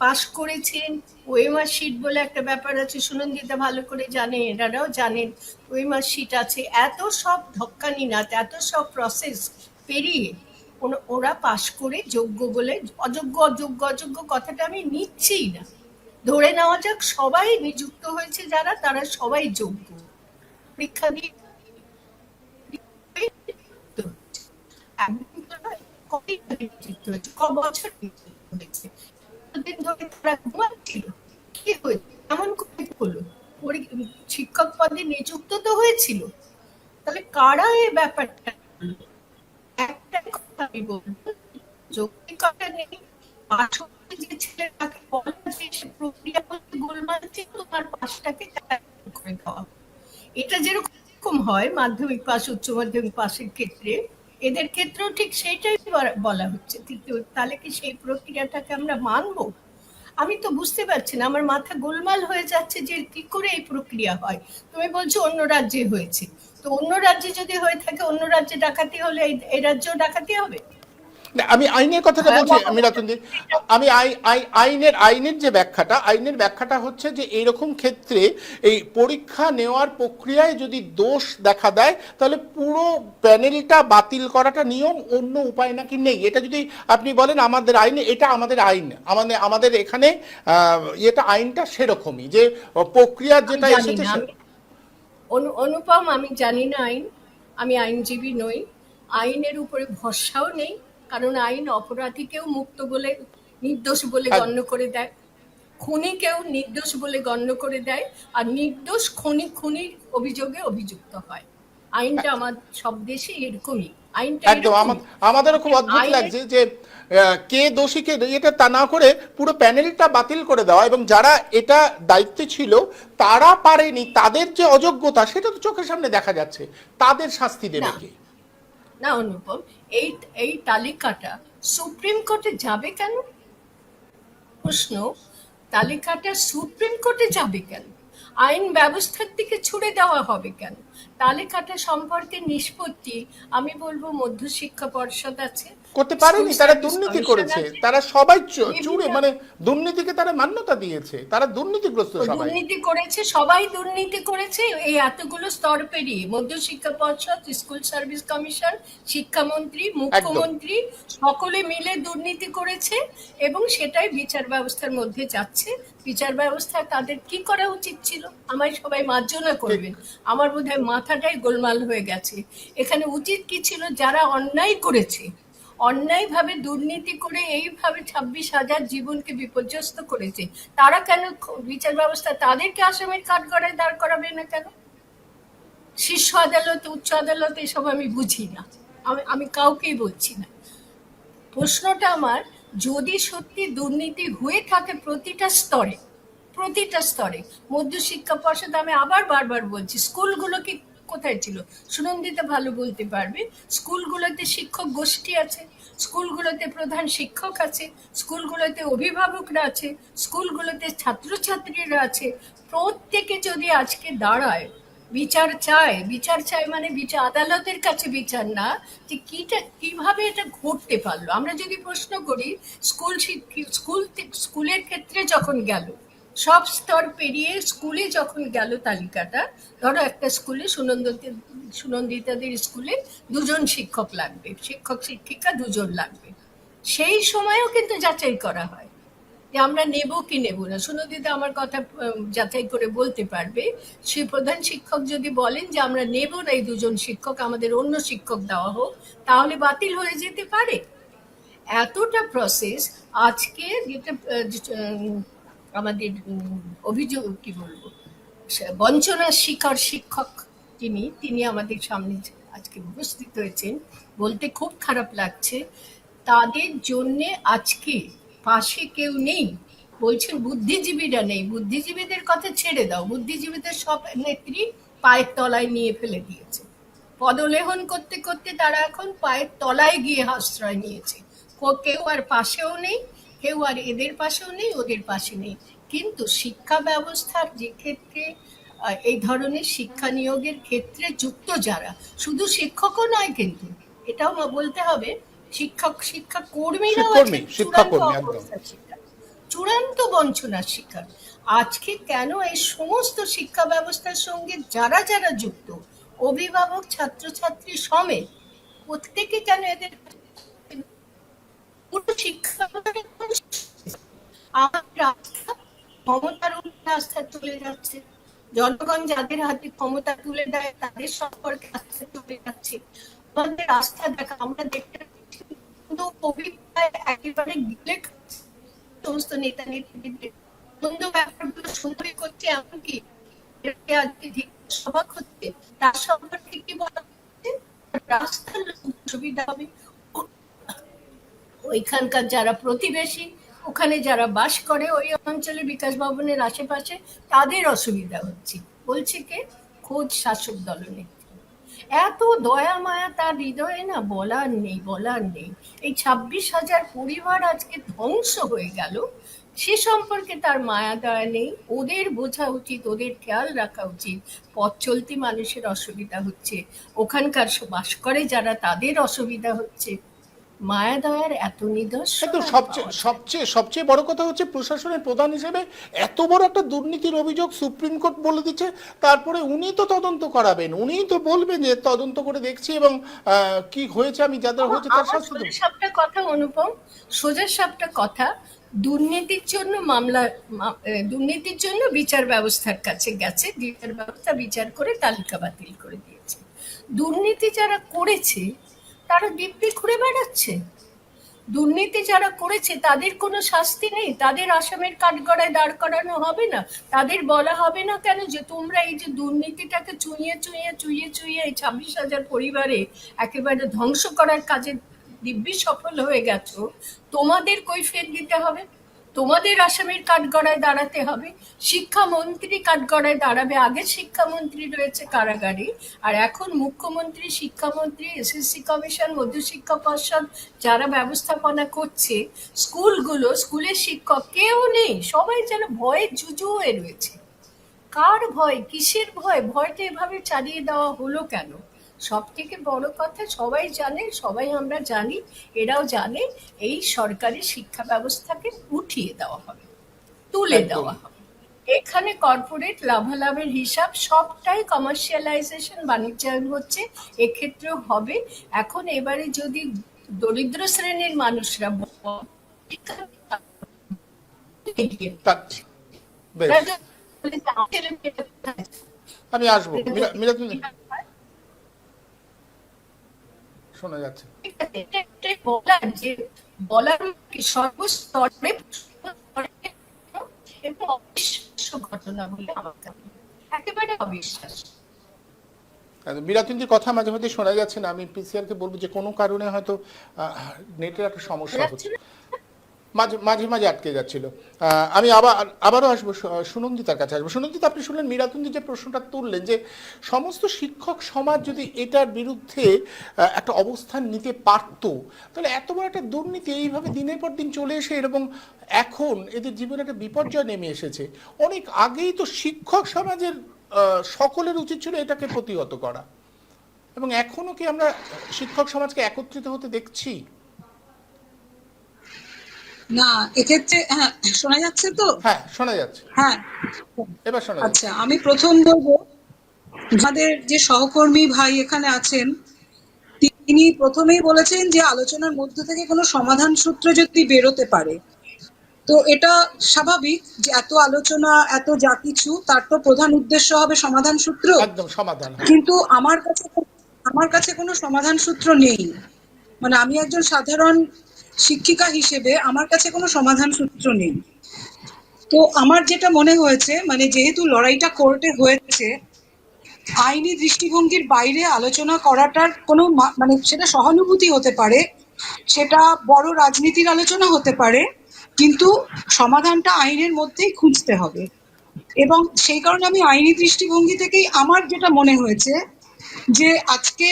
পাশ করেছেন। ওএমআর শিট বলে একটা ব্যাপার আছে, সুনন্দিতা ভালো করে জানে, এনারাও জানেন। ওএমআর শিট আছে, এত সব ধক্কানি না, এত সব প্রসেস পেরিয়ে ওরা পাশ করে যোগ্য বলে, অযোগ্য অযোগ্য অযোগ্য কথাটা আমি নিচ্ছিই না, ধরে নেওয়া যাক সবাই নিযুক্ত হয়েছে যারা, তারা সবাই যোগ্য। পরীক্ষা দিয়ে একদিন তো নয়, কদিন ধরে নিযুক্ত হয়েছে, বছর নিযুক্ত হয়েছে, কতদিন ধরে তারা ঘুমাচ্ছিল? কি হয়েছে, এমন করে হলো? শিক্ষক পদে নিযুক্ত তো হয়েছিল, তাহলে কারা এই ব্যাপারটা করলো? একটা কথা আমি বলবো, যৌক্তিকতা নেই। আসলে যে ছেলে তাকে বলা যে সে প্রক্রিয়া করতে গোলমাল ছিল, তোমার পাশটাকে করে দেওয়া। এটা যেরকম হয় মাধ্যমিক পাস উচ্চ মাধ্যমিক পাসের ক্ষেত্রে, এদের ক্ষেত্রেও ঠিক সেইটাই বলা হচ্ছে। তাহলে কি সেই প্রক্রিয়াটাকে আমরা মানবো? আমি তো বুঝতে পারছি না, আমার মাথা গোলমাল হয়ে যাচ্ছে যে কি করে এই প্রক্রিয়া হয়। তুমি বলছো অন্য রাজ্যে হয়েছে, তো অন্য রাজ্যে যদি হয়ে থাকে, অন্য রাজ্যে ডাকাতি হলে এই রাজ্যেও ডাকাতি হবে? না, আমি আইনের কথাটা বলছি মীরাতুন্দি। আমি আইনের যে ব্যাখ্যাটা, আইনের ব্যাখ্যাটা হচ্ছে যে এইরকম ক্ষেত্রে এই পরীক্ষা নেওয়ার প্রক্রিয়ায় যদি দোষ দেখা দেয় তাহলে পুরো প্যানেলটা বাতিল করাটা নিয়ম, অন্য উপায় নাকি নেই। এটা যদি আপনি বলেন আমাদের আইনে, এটা আমাদের আইন, আমাদের এখানে এটা আইনটা সেরকমই যে প্রক্রিয়ার যেটা এসেছে। অনুপম, আমি জানি না আইন, আমি আইনজীবী নই, আইনের উপরে ভরসাও নেই, কারণ আইন অপরাধীকেও মুক্ত বলে, নির্দোষ বলে গণ্য করে দেয়, খুনিকেও নির্দোষ বলে গণ্য করে দেয়, আর নির্দোষ খুনির অভিযোগে অভিযুক্ত হয়। আইনটা আমার সব দেশে এরকমই, আইনটা একদম আমাদেরও খুব অদ্ভুত লাগছে যে কে দোষী কে, এটা তা না করে পুরো প্যানেলটা বাতিল করে দেওয়া, এবং যারা এটা দায়িত্বে ছিল তারা পারেনি, তাদের যে অযোগ্যতা সেটা তো চোখের সামনে দেখা যাচ্ছে, তাদের শাস্তি দেবে কে? না অনুপম, এই এই তালিকাটা সুপ্রিম কোর্টে যাবে কেন? প্রশ্ন, তালিকাটা সুপ্রিম কোর্টে যাবে কেন? আইন ব্যবস্থার দিকে ছুড়ে দেওয়া হবে কেন? তালিকাটা সম্পর্কে নিষ্পত্তি আমি বলবো মধ্যশিক্ষা পর্ষদ আছে, করতে পারেনি, তারা দুর্নীতি করেছে, তারা সবাই চুরে, মানে দুর্নীতিকে তারা মান্যতা দিয়েছে, তারা দুর্নীতিগ্রস্ত, সবাই দুর্নীতি করেছে, সবাই দুর্নীতি করেছে। এই এতগুলো স্তর পেরিয়ে মধ্যশিক্ষা পর্ষদ, স্কুল সার্ভিস কমিশন, শিক্ষামন্ত্রী, মুখ্যমন্ত্রী সকলে মিলে দুর্নীতি করেছে, এবং সেটাই বিচার ব্যবস্থার মধ্যে যাচ্ছে। বিচার ব্যবস্থা তাদের কি করা উচিত ছিল? আমায় সবাই মার্জনা করবেন, আমার বোধহয় মাথাটাই গোলমাল হয়ে গেছে। এখানে উচিত কি ছিল, যারা অন্যায় করেছে, অন্যায়ভাবে দুর্নীতি করে এইভাবে 26,000 জীবনকে বিপর্যস্ত করেছে, তারা কেন বিচার ব্যবস্থা তাদেরকে আসামির কাঠগড়ায় দাঁড় করাবে না কেন? শীর্ষ আদালত, উচ্চ আদালত, এসব আমি বুঝি না, আমি কাউকেই বলছি না। প্রশ্নটা আমার, যদি সত্যি দুর্নীতি হয়ে থাকে প্রতিটা স্তরে, মধ্যশিক্ষা পর্ষদ, আমি আবার বারবার বলছি, স্কুলগুলো কি কোথায় ছিল? সুনন্দিতা ভালো বলতে পারবে। স্কুলগুলোতে শিক্ষক গোষ্ঠী আছে, স্কুলগুলোতে প্রধান শিক্ষক আছে, স্কুলগুলোতে অভিভাবকরা আছে, স্কুলগুলোতে ছাত্রছাত্রীরা আছে। প্রত্যেকে যদি আজকে দাঁড়ায়, বিচার চায় মানে বিচার আদালতের কাছে বিচার না, যে কিভাবে এটা ঘটতে পারলো। আমরা যদি প্রশ্ন করি, স্কুলের ক্ষেত্রে যখন গেল, সব স্তর পেরিয়ে স্কুলে যখন গেল তালিকাটা, ধরো একটা স্কুলে সুনন্দিতাদের স্কুলে 2জন শিক্ষক লাগবে, শিক্ষক শিক্ষিকা 2জন লাগবে, সেই সময়ও কিন্তু যাচাই করা হয় যে আমরা নেব কি নেব না। সুনন্দিতা আমার কথা যাচাই করে বলতে পারবে। সে প্রধান শিক্ষক যদি বলেন যে আমরা নেব না এই 2জন শিক্ষক, আমাদের অন্য শিক্ষক দেওয়া হোক, তাহলে বাতিল হয়ে যেতে পারে। এতটা প্রসেস আজকে যেটা আমাদের অভিযোগ কি বলবো, বঞ্চনার শিকার শিক্ষক তিনি আমাদের সামনে আজকে উপস্থিত হয়েছেন, বলতে খুব খারাপ লাগছে। তাদের জন্যে আজকে পাশে কেউ নেই। বলছেন বুদ্ধিজীবীরা নেই, বুদ্ধিজীবীদের কথা ছেড়ে দাও, বুদ্ধিজীবীদের সব নেত্রী পায়ের তলায় নিয়ে ফেলে দিয়েছে। পদলেহন করতে করতে তারা এখন পায়ের তলায় গিয়ে আশ্রয় নিয়েছে। কেউ আর পাশেও নেই, কেউ আর এদের পাশেও নেই, ওদের পাশে নেই। কিন্তু শিক্ষা ব্যবস্থার যে ক্ষেত্রে এই ধরনের শিক্ষা নিয়োগের ক্ষেত্রে যুক্ত যারা, শুধু শিক্ষকও নয় কিন্তু, এটাও বলতে হবে, শিক্ষা কর্মীরাও চূড়ান্ত বঞ্চনার শিকার। আজকে কেন এই সমস্ত শিক্ষা ব্যবস্থার সঙ্গে যারা যারা যুক্ত, অভিভাবক ছাত্রছাত্রী সমেত, প্রত্যেকে কেন এদের শিক্ষা ক্ষমতার উপরে আস্থা চলে যাচ্ছে। জনগণ যাদের হাতে ক্ষমতা তুলে দেয় তাদের সম্পর্কে আস্থা চলে যাচ্ছে। আমাদের আস্থা দেখা আমরা দেখতে একেবারে গিলে সমস্ত নেতা নেত্রীদের বন্ধ ব্যাপারগুলো সুন্দর করছে, এমনকি সভা করতে তার সম্পর্কে কি বলা হচ্ছে, রাস্তার সুবিধা হবে, ওইখানকার যারা প্রতিবেশী, ওখানে যারা বাস করে ওই অঞ্চলে বিকাশ ভবনের আশেপাশে, তাদের অসুবিধা হচ্ছে। বলছে কে? খোদ শাসক দলনেত্রী। এত দয়া মায়া তার হৃদয়ে না, বলার নেই। এই 26,000 পরিবার আজকে ধ্বংস হয়ে গেল, সে সম্পর্কে তার মায়া দয়া নেই। ওদের বোঝা উচিত, ওদের খেয়াল রাখা উচিত। পথ চলতি মানুষের অসুবিধা হচ্ছে, ওখানকার বাস করে যারা, তাদের অসুবিধা হচ্ছে। মায়া দয়ার এত নিদর্শন। সবচেয়ে বড় কথা হচ্ছে, প্রশাসনের প্রধান হিসেবে এত বড় একটা দুর্নীতির অভিযোগ সুপ্রিম কোর্ট বলে দিচ্ছে, তারপরে উনি তো তদন্ত করাবেন, উনি তো বলবেন যে তদন্ত করে দেখছি এবং কি হয়েছে আমি যাদের হয়েছে তার শাস্তি দেব। সবটা কথা অনুপম, সোজা সবটা কথা, দুর্নীতির জন্য বিচার ব্যবস্থার কাছে গেছে, বিচার ব্যবস্থা বিচার করে তালিকা বাতিল করে দিয়েছে। দুর্নীতি যারা করেছে তারা দিব্যি ঘুরে বেড়াচ্ছে। দুর্নীতি যারা করেছে তাদের কোনো শাস্তি নেই, তাদের আসামের কাঠগড়ায় দাঁড় করানো হবে না, তাদের বলা হবে না কেন যে তোমরা এই যে দুর্নীতিটাকে চুইয়ে এই 26,000 পরিবারে একেবারে ধ্বংস করার কাজে দিব্যি সফল হয়ে গেছো, তোমাদের কৈফিয়ত দিতে হবে, তোমাদের আসামের কাঠগড়ায় দাঁড়াতে হবে। শিক্ষামন্ত্রী কাঠগড়ায় দাঁড়াবে, আগে শিক্ষামন্ত্রী রয়েছে কারাগারে, আর এখন মুখ্যমন্ত্রী, শিক্ষামন্ত্রী, এসএসসি কমিশন, মধ্যশিক্ষা পর্ষদ যারা ব্যবস্থাপনা করছে, স্কুলের শিক্ষক কেউ নেই, সবাই যেন ভয়ে জুজু হয়ে রয়েছে। কার ভয়, কিসের ভয়? ভয়টা এভাবে চালিয়ে দেওয়া হলো কেন? সব থেকে বড় কথা, সবাই জানে, সবাই আমরা জানি, এরাও জানে, এই সরকারি শিক্ষা ব্যবস্থাকে উঠিয়ে দেওয়া হবে, তুলে দেওয়া হবে। এখানে কর্পোরেট লাভালাভের হিসাব, সবটাই কমার্শিয়ালাইজেশন, বাণিজ্যায়ন হচ্ছে, এক্ষেত্রেও হবে। এখন এবারে যদি দরিদ্র শ্রেণীর মানুষরা আমি আসবো, শোনা যাচ্ছে বলার সর্বস্তরে ঘটনা বলে আমার একেবারে অবিশ্বাস। মিরাতুন্দির কথা মাঝে মাঝে শোনা যাচ্ছে না, আমি পিসিআর কে বলবো যে কোনো কারণে হয়তো নেটের একটা সমস্যা হচ্ছে। মাঝে মাঝে মাঝে আটকে যাচ্ছিল। আমি আবারও আসবো, সুনন্দিতার কাছে আসবো। সুনন্দিতা, আপনি শুনলেন মীরাতুন্দি যে প্রশ্নটা তুললেন যে সমস্ত শিক্ষক সমাজ যদি এটার বিরুদ্ধে একটা অবস্থান নিতে পারত, তাহলে এত বড় একটা দুর্নীতি এইভাবে দিনের পর দিন চলে এসে এবং এখন এদের জীবনে একটা বিপর্যয় নেমে এসেছে। অনেক আগেই তো শিক্ষক সমাজের সকলের উচিত ছিল এটাকে প্রতিহত করা, এবং এখনো কি আমরা শিক্ষক সমাজকে একত্রিত হতে দেখছি? না, এক্ষেত্রে হ্যাঁ, শোনা যাচ্ছে তো? হ্যাঁ, শোনা যাচ্ছে, হ্যাঁ, এবার শোনা যাচ্ছে। আচ্ছা, আমি প্রথম বলবো, আমাদের যে সহকর্মী ভাই এখানে আছেন, তিনি প্রথমেই বলেছেন যে আলোচনার মধ্য থেকে কোনো সমাধান সূত্র যদি বেরোতে পারে, তো এটা স্বাভাবিক যে এত আলোচনা, এত যা কিছু, তার তো প্রধান উদ্দেশ্য হবে সমাধান সূত্র। একদম সমাধান। কিন্তু আমার কাছে কোনো সমাধান সূত্র নেই। মানে আমি একজন সাধারণ শিক্ষিকা হিসেবে আমার কাছে কোনো সমাধান সূত্র নেই। তো আমার যেটা মনে হয়েছে, মানে যেহেতু লড়াইটা কোর্টে হয়েছে, আইনি দৃষ্টিভঙ্গির বাইরে আলোচনা করাটার কোনো মানে সেটা সহানুভূতি হতে পারে, সেটা বড় রাজনীতির আলোচনা হতে পারে, কিন্তু সমাধানটা আইনের মধ্যেই খুঁজতে হবে। এবং সেই কারণে আমি আইনি দৃষ্টিভঙ্গি থেকেই আমার যেটা মনে হয়েছে যে আজকে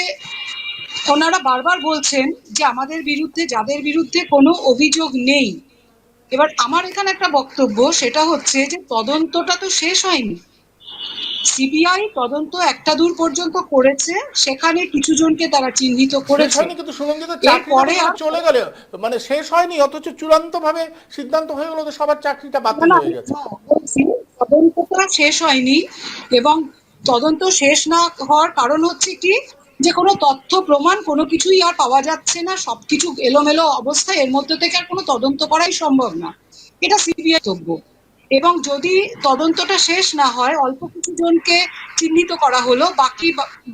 ওনারা বারবার বলছেন যে আমাদের বিরুদ্ধে, যাদের বিরুদ্ধে কোনো অভিযোগ নেই। এবার আমার এখানে একটা বক্তব্য, সেটা হচ্ছে যে তদন্তটা তো শেষ হয়নি। সিবিআই তদন্ত একটা দূর পর্যন্ত করেছে, সেখানে কিছু জনকে তারা চিহ্নিত শেষ করেছে। হয়নি, কিন্তু সুনন্দিতা চাকরিটা চলে গেল, মানে শেষ হয়নি, অথচ চূড়ান্ত ভাবে সিদ্ধান্ত হয়ে গেল যে সবার চাকরিটা বাতিল হয়ে গেছে। তদন্তটা শেষ হয়নি, এবং তদন্ত শেষ না হওয়ার কারণ হচ্ছে কি, যে কোনো তথ্য প্রমাণ কোনো কিছুই আর পাওয়া যাচ্ছে না, সবকিছু এলোমেলো অবস্থায়, এর মধ্যে থেকে আর কোনো তদন্ত করাই সম্ভব না, এটা সিবিআই বক্তব্য। এবং যদি তদন্তটা শেষ না হয়, অল্প কিছু জনকে চিহ্নিত করা হলো, বাকি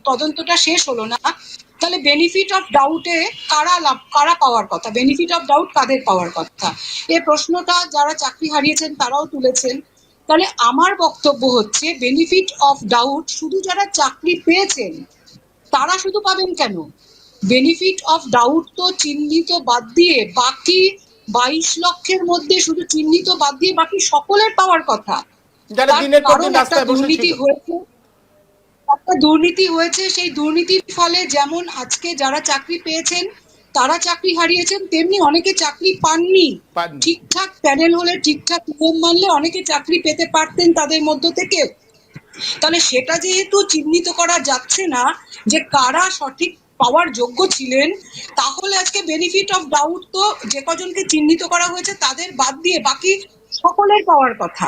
তদন্তটা শেষ হলো না, তাহলে বেনিফিট অফ ডাউটে কারা পাওয়ার কথা, বেনিফিট অফ ডাউট কাদের পাওয়ার কথা, এই প্রশ্নটা যারা চাকরি হারিয়েছেন তারাও তুলেছেন। তাহলে আমার বক্তব্য হচ্ছে, বেনিফিট অফ ডাউট শুধু যারা চাকরি পেয়েছেন তারা শুধু পাবেন কেন? বেনিফিট অফ ডাউট তো চিহ্নিত বাদ দিয়ে বাকি 22 লক্ষের মধ্যে শুধু চিহ্নিত বাদ দিয়ে বাকি সকলের পাওয়ার কথা। যারা দিনের পর দিন রাস্তায় বসে দুর্নীতি ছিল। হয়েছে, একটা দুর্নীতি হয়েছে, সেই দুর্নীতির ফলে যেমন আজকে যারা চাকরি পেয়েছেন তারা চাকরি হারিয়েছেন, তেমনি অনেকে চাকরি পাননি। ঠিকঠাক প্যানেল হলে, ঠিকঠাক নিয়ম মানলে অনেকে চাকরি পেতে পারতেন তাদের মধ্য থেকে। তাহলে সেটা যেহেতু চিহ্নিত করা যাচ্ছে না যে কারা সঠিক পাওয়ার যোগ্য ছিলেন, তাহলে আজকে বেনিফিট অফ ডাউট তো যে কজনকে চিহ্নিত করা হয়েছে তাদের বাদ দিয়ে বাকি সকলের পাওয়ার কথা,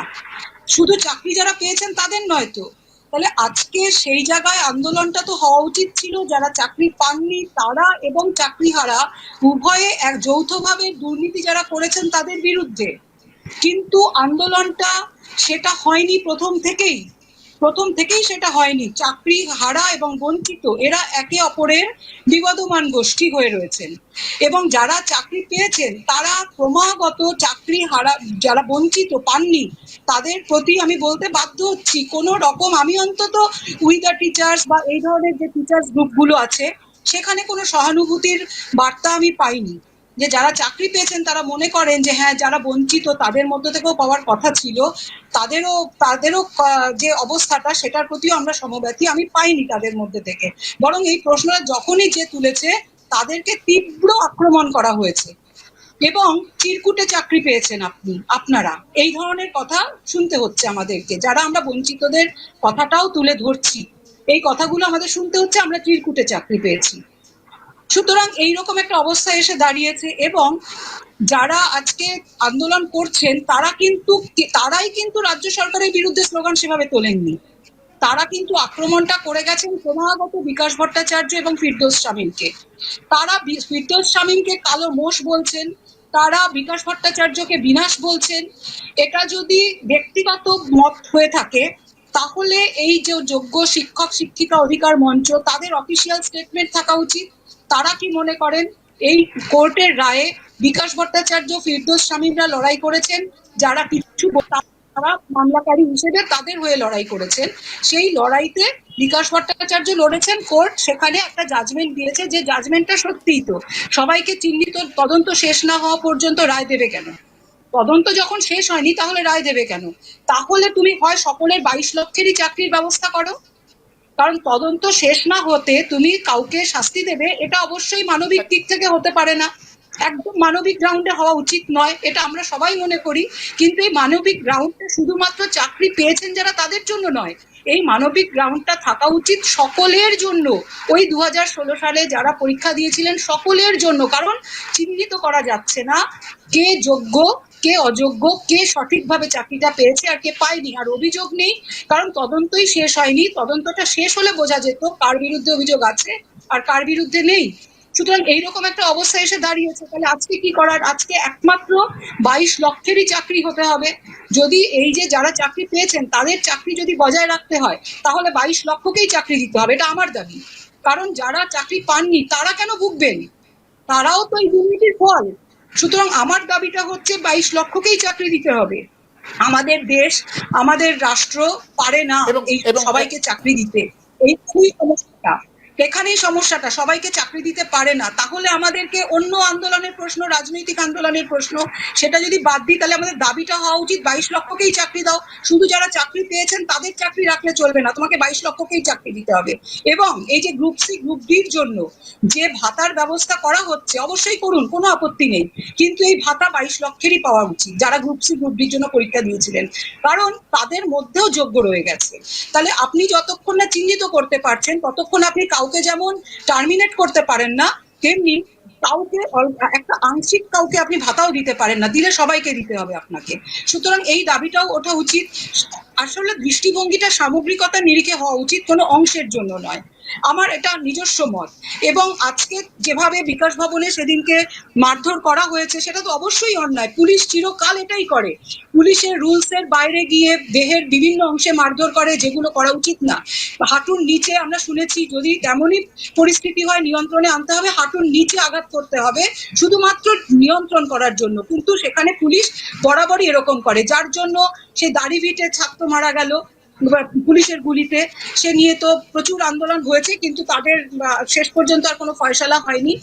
শুধু চাকরি যারা পেয়েছেন তাদের নয় তো। তাহলে আজকে সেই জায়গায় আন্দোলনটা তো হওয়া উচিত ছিল যারা চাকরি পাননি তারা এবং চাকরিহারা উভয়ে এক যৌথভাবে দুর্নীতি যারা করেছেন তাদের বিরুদ্ধে। কিন্তু আন্দোলনটা সেটা হয়নি প্রথম থেকেই সেটা হয়নি। চাকরি হারা এবং বঞ্চিত এরা একে অপরের বিবদমান গোষ্ঠী হয়ে রয়েছেন, এবং যারা চাকরি পেয়েছেন তারা ক্রমাগত চাকরি হারা, যারা বঞ্চিত পাননি তাদের প্রতি আমি বলতে বাধ্য হচ্ছি, কোনো রকম, আমি অন্তত উই দ্য টিচার্স বা এই ধরনের যে টিচার্স গ্রুপগুলো আছে সেখানে কোনো সহানুভূতির বার্তা আমি পাইনি। যে যারা চাকরি পেয়েছেন তারা মনে করেন যে হ্যাঁ, যারা বঞ্চিত তাদের মধ্যে থেকেও পাওয়ার কথা ছিল, তাদেরও যে অবস্থাটা সেটার প্রতিও আমরা সমব্যথী, আমি পাইনি তাদের মধ্যে থেকে। বরং এই প্রশ্নটা যখনই যে তুলেছে তাদেরকে তীব্র আক্রমণ করা হয়েছে, এবং চিরকুটে চাকরি পেয়েছেন আপনারা, এই ধরনের কথা শুনতে হচ্ছে আমাদেরকে, যারা আমরা বঞ্চিতদের কথাটাও তুলে ধরছি, এই কথাগুলো আমাদের শুনতে হচ্ছে আমরা চিরকুটে চাকরি পেয়েছি। সুতরাং এইরকম একটা অবস্থা এসে দাঁড়িয়েছে, এবং যারা আজকে আন্দোলন করছেন তারাই কিন্তু রাজ্য সরকারের বিরুদ্ধে স্লোগান সেভাবে তোলেননি। তারা কিন্তু আক্রমণটা করে গেছেন ক্রমাগত বিকাশ ভট্টাচার্য এবং ফিরদৌস শামীমকে। তারা ফিরদৌস শামীমকে কালো মোষ বলছেন, তারা বিকাশ ভট্টাচার্যকে বিনাশ বলছেন। এটা যদি ব্যক্তিগত মত হয়ে থাকে তাহলে এই যে যোগ্য শিক্ষক শিক্ষিকা অধিকার মঞ্চ, তাদের অফিসিয়াল স্টেটমেন্ট থাকা উচিত। তারা কি মনে করেন এই কোর্টের রায়ে বিকাশ ভট্টাচার্য, ফিরদৌস শামীমরা লড়াই করেছেন, যারা কিছু তারা মামলাকারী হিসেবে তাদের হয়ে লড়াই করেছেন, সেই লড়াইতে বিকাশ ভট্টাচার্য লড়েছেন, কোর্ট সেখানে একটা জাজমেন্ট দিয়েছে, যে জাজমেন্টটা সত্যিই তো সবাইকে চিহ্নিত, তদন্ত শেষ না হওয়া পর্যন্ত রায় দেবে কেন? তদন্ত যখন শেষ হয়নি তাহলে রায় দেবে কেন? তাহলে তুমি হয় সকলের 22 লক্ষেরই চাকরির ব্যবস্থা করো, কারণ তদন্ত শেষ না হতে তুমি কাউকে শাস্তি দেবে এটা অবশ্যই মানবিক দিক থেকে হতে পারে না, একদম মানবিক গ্রাউন্ডে হওয়া উচিত নয়, এটা আমরা সবাই মনে করি। কিন্তু এই মানবিক গ্রাউন্ডটা শুধুমাত্র চাকরি পেয়েছেন যারা তাদের জন্য নয়, এই মানবিক গ্রাউন্ডটা থাকা উচিত সকলের জন্য, ওই 2016 সালে যারা পরীক্ষা দিয়েছিলেন সকলের জন্য। কারণ চিহ্নিত করা যাচ্ছে না কে যোগ্য কে অযোগ্য, কে সঠিকভাবে চাকরিটা পেয়েছে আর কে পায়নি। আর অভিযোগ নেই, কারণ তদন্তই শেষ হয়নি, তদন্তটা শেষ হলে বোঝা যেত কার বিরুদ্ধে অভিযোগ আছে আর কার বিরুদ্ধে নেই। সুতরাং এইরকম একটা অবস্থা এসে দাঁড়িয়েছে, তাহলে আজকে কি করার? আজকে একমাত্র 22 লক্ষেরই চাকরি হতে হবে। যদি এই যে যারা চাকরি পেয়েছেন তাদের চাকরি যদি বজায় রাখতে হয় তাহলে 22 লক্ষকেই চাকরি দিতে হবে, এটা আমার দাবি। কারণ যারা চাকরি পাননি তারা কেন ভুগবেন? তারাও তো এই দুর্নীতির ফল। সুতরাং আমার দাবিটা হচ্ছে 22 লক্ষকেই চাকরি দিতে হবে। আমাদের দেশ, আমাদের রাষ্ট্র পারে না এই সবাইকে চাকরি দিতে, এই খুবই সমস্যাটা, এখানেই সমস্যাটা, সবাইকে চাকরি দিতে পারে না। তাহলে আমাদেরকে অন্য আন্দোলনের প্রশ্ন, রাজনৈতিক আন্দোলনের প্রশ্ন, সেটা যদি বাদ দিই তাহলে আমাদের দাবিটা হওয়া উচিত 22 লক্ষকেই চাকরি দাও। শুধু যারা চাকরি পেয়েছেন তাদের চাকরি রাখলে চলবে না, তোমাকে 22 লক্ষকেই চাকরি দিতে হবে। এবং এই যে গ্রুপ সি গ্রুপ ডির জন্য যে ভাতার ব্যবস্থা করা হচ্ছে অবশ্যই করুন, কোনো আপত্তি নেই, কিন্তু এই ভাতা 22 লক্ষেরই পাওয়া উচিত যারা গ্রুপ সি গ্রুপ ডির জন্য পরীক্ষা দিয়েছিলেন, কারণ তাদের মধ্যেও যোগ্য রয়ে গেছে। তাহলে আপনি যতক্ষণ না চিহ্নিত করতে পারছেন ততক্ষণ আপনি কাউকে যেমন টার্মিনেট করতে পারেন না, তেমনি কাউকে একটা আংশিক কাউকে আপনি ভাতাও দিতে পারেন না, দিলে সবাইকে দিতে হবে আপনাকে। সুতরাং এই দাবিটাও ওঠা উচিত। আসলে দৃষ্টিভঙ্গিটা সামগ্রিকতার নিরিখে হওয়া উচিত, কোনো অংশের জন্য নয়, আমার এটা নিজস্ব মত। এবং আজকে যেভাবে বিকাশ ভবনে সেদিনকে মারধর করা হয়েছে সেটা তো অবশ্যই অন্যায়, পুলিশ চিরকাল এটাই করে, পুলিশের রুলস এর বাইরে গিয়ে দেহের বিভিন্ন অংশে মারধর করে, যেগুলো করা উচিত না। হাঁটুর নিচে আমরা শুনেছি যদি তেমনই পরিস্থিতি হয় নিয়ন্ত্রণে আনতে হবে, হাঁটুর নিচে আঘাত করতে হবে শুধুমাত্র নিয়ন্ত্রণ করার জন্য, কিন্তু সেখানে পুলিশ বরাবরই এরকম করে, যার জন্য সেই দাড়িভিটে ছাত্র মারা গেল পুলিশের গুলিতে। সে নিয়ে তো প্রচুর আন্দোলন হয়েছে, কিন্তু তাদের শেষ পর্যন্ত আর কোনো ফয়সালা হয়নি।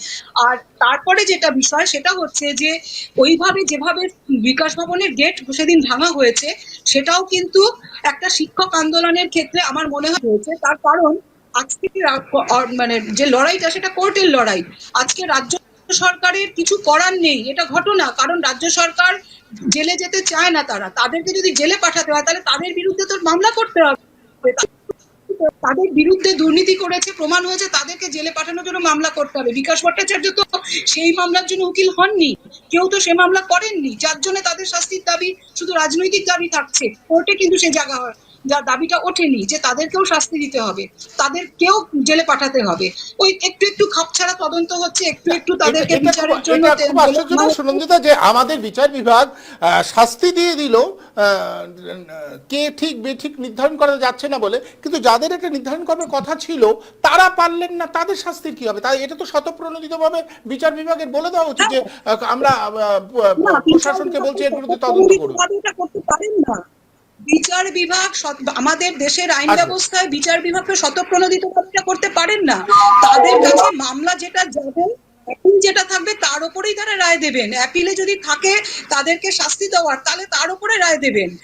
আর তারপরে যেটা বিষয় সেটা হচ্ছে যে ওইভাবে যেভাবে বিকাশ ভবনের গেট সেদিন ভাঙা হয়েছে সেটাও কিন্তু একটা শিক্ষক আন্দোলনের ক্ষেত্রে আমার মনে হয়েছে। তার কারণ আজকে মানে যে লড়াইটা সেটা কোর্টের লড়াই, আজকে রাজ্য সরকারের কিছু করার নেই, এটা ঘটনা। কারণ রাজ্য সরকার জেলে যেতে চায় না, তাদেরকে যদি জেলে পাঠাতে হয় তাহলে তাদের বিরুদ্ধে তো মামলা করতে হবে, তাদের বিরুদ্ধে দুর্নীতি করেছে প্রমাণ হয়েছে, তাদেরকে জেলে পাঠানোর জন্য মামলা করতে হবে। বিকাশ ভট্টাচার্য তো সেই মামলার জন্য উকিল হননি, কেউ তো সে মামলা করেননি, যার জন্য তাদের শাস্তির দাবি শুধু রাজনৈতিক দাবি থাকছে, কোর্টে কিন্তু সে জায়গা যা দাবিটা ওঠেনি যে তাদেরকেও শাস্তি দিতে হবে, তাদেরকেও জেলে পাঠাতে হবে। ওই একটু একটু খাপছাড়া তদন্ত হচ্ছে, একটু একটু তাদেরকে বিচারের জন্য। খুব আশ্চর্যজনক সুনন্দিতা যে আমাদের বিচার বিভাগ শাস্তি দিয়ে দিল, কে ঠিক বেঠিক নির্ধারণ করা যাচ্ছে না বলে, কিন্তু যাদের এটা নির্ধারণ করার কথা ছিল তারা পারলেন না, তাদের শাস্তির কি হবে? তাই এটা তো স্বতঃপ্রণোদিতভাবে বিচার বিভাগের বলে দেওয়া উচিত যে আমরা প্রশাসনকে বলছি এর বিরুদ্ধে তদন্ত করুন। করতে পারেন না বিচার বিভাগ, আমাদের দেশের আইন ব্যবস্থায় বিচার বিভাগকে স্বতঃপ্রণোদিত করতে পারেন না। তাদের কাছে মামলা যেটা যাবে, অ্যাপিল যেটা থাকবে তার উপরেই তারা রায় দেবেন। অ্যাপিলে যদি থাকে তাদেরকে শাস্তি দেওয়ার তাহলে তার উপরে রায় দেবেন।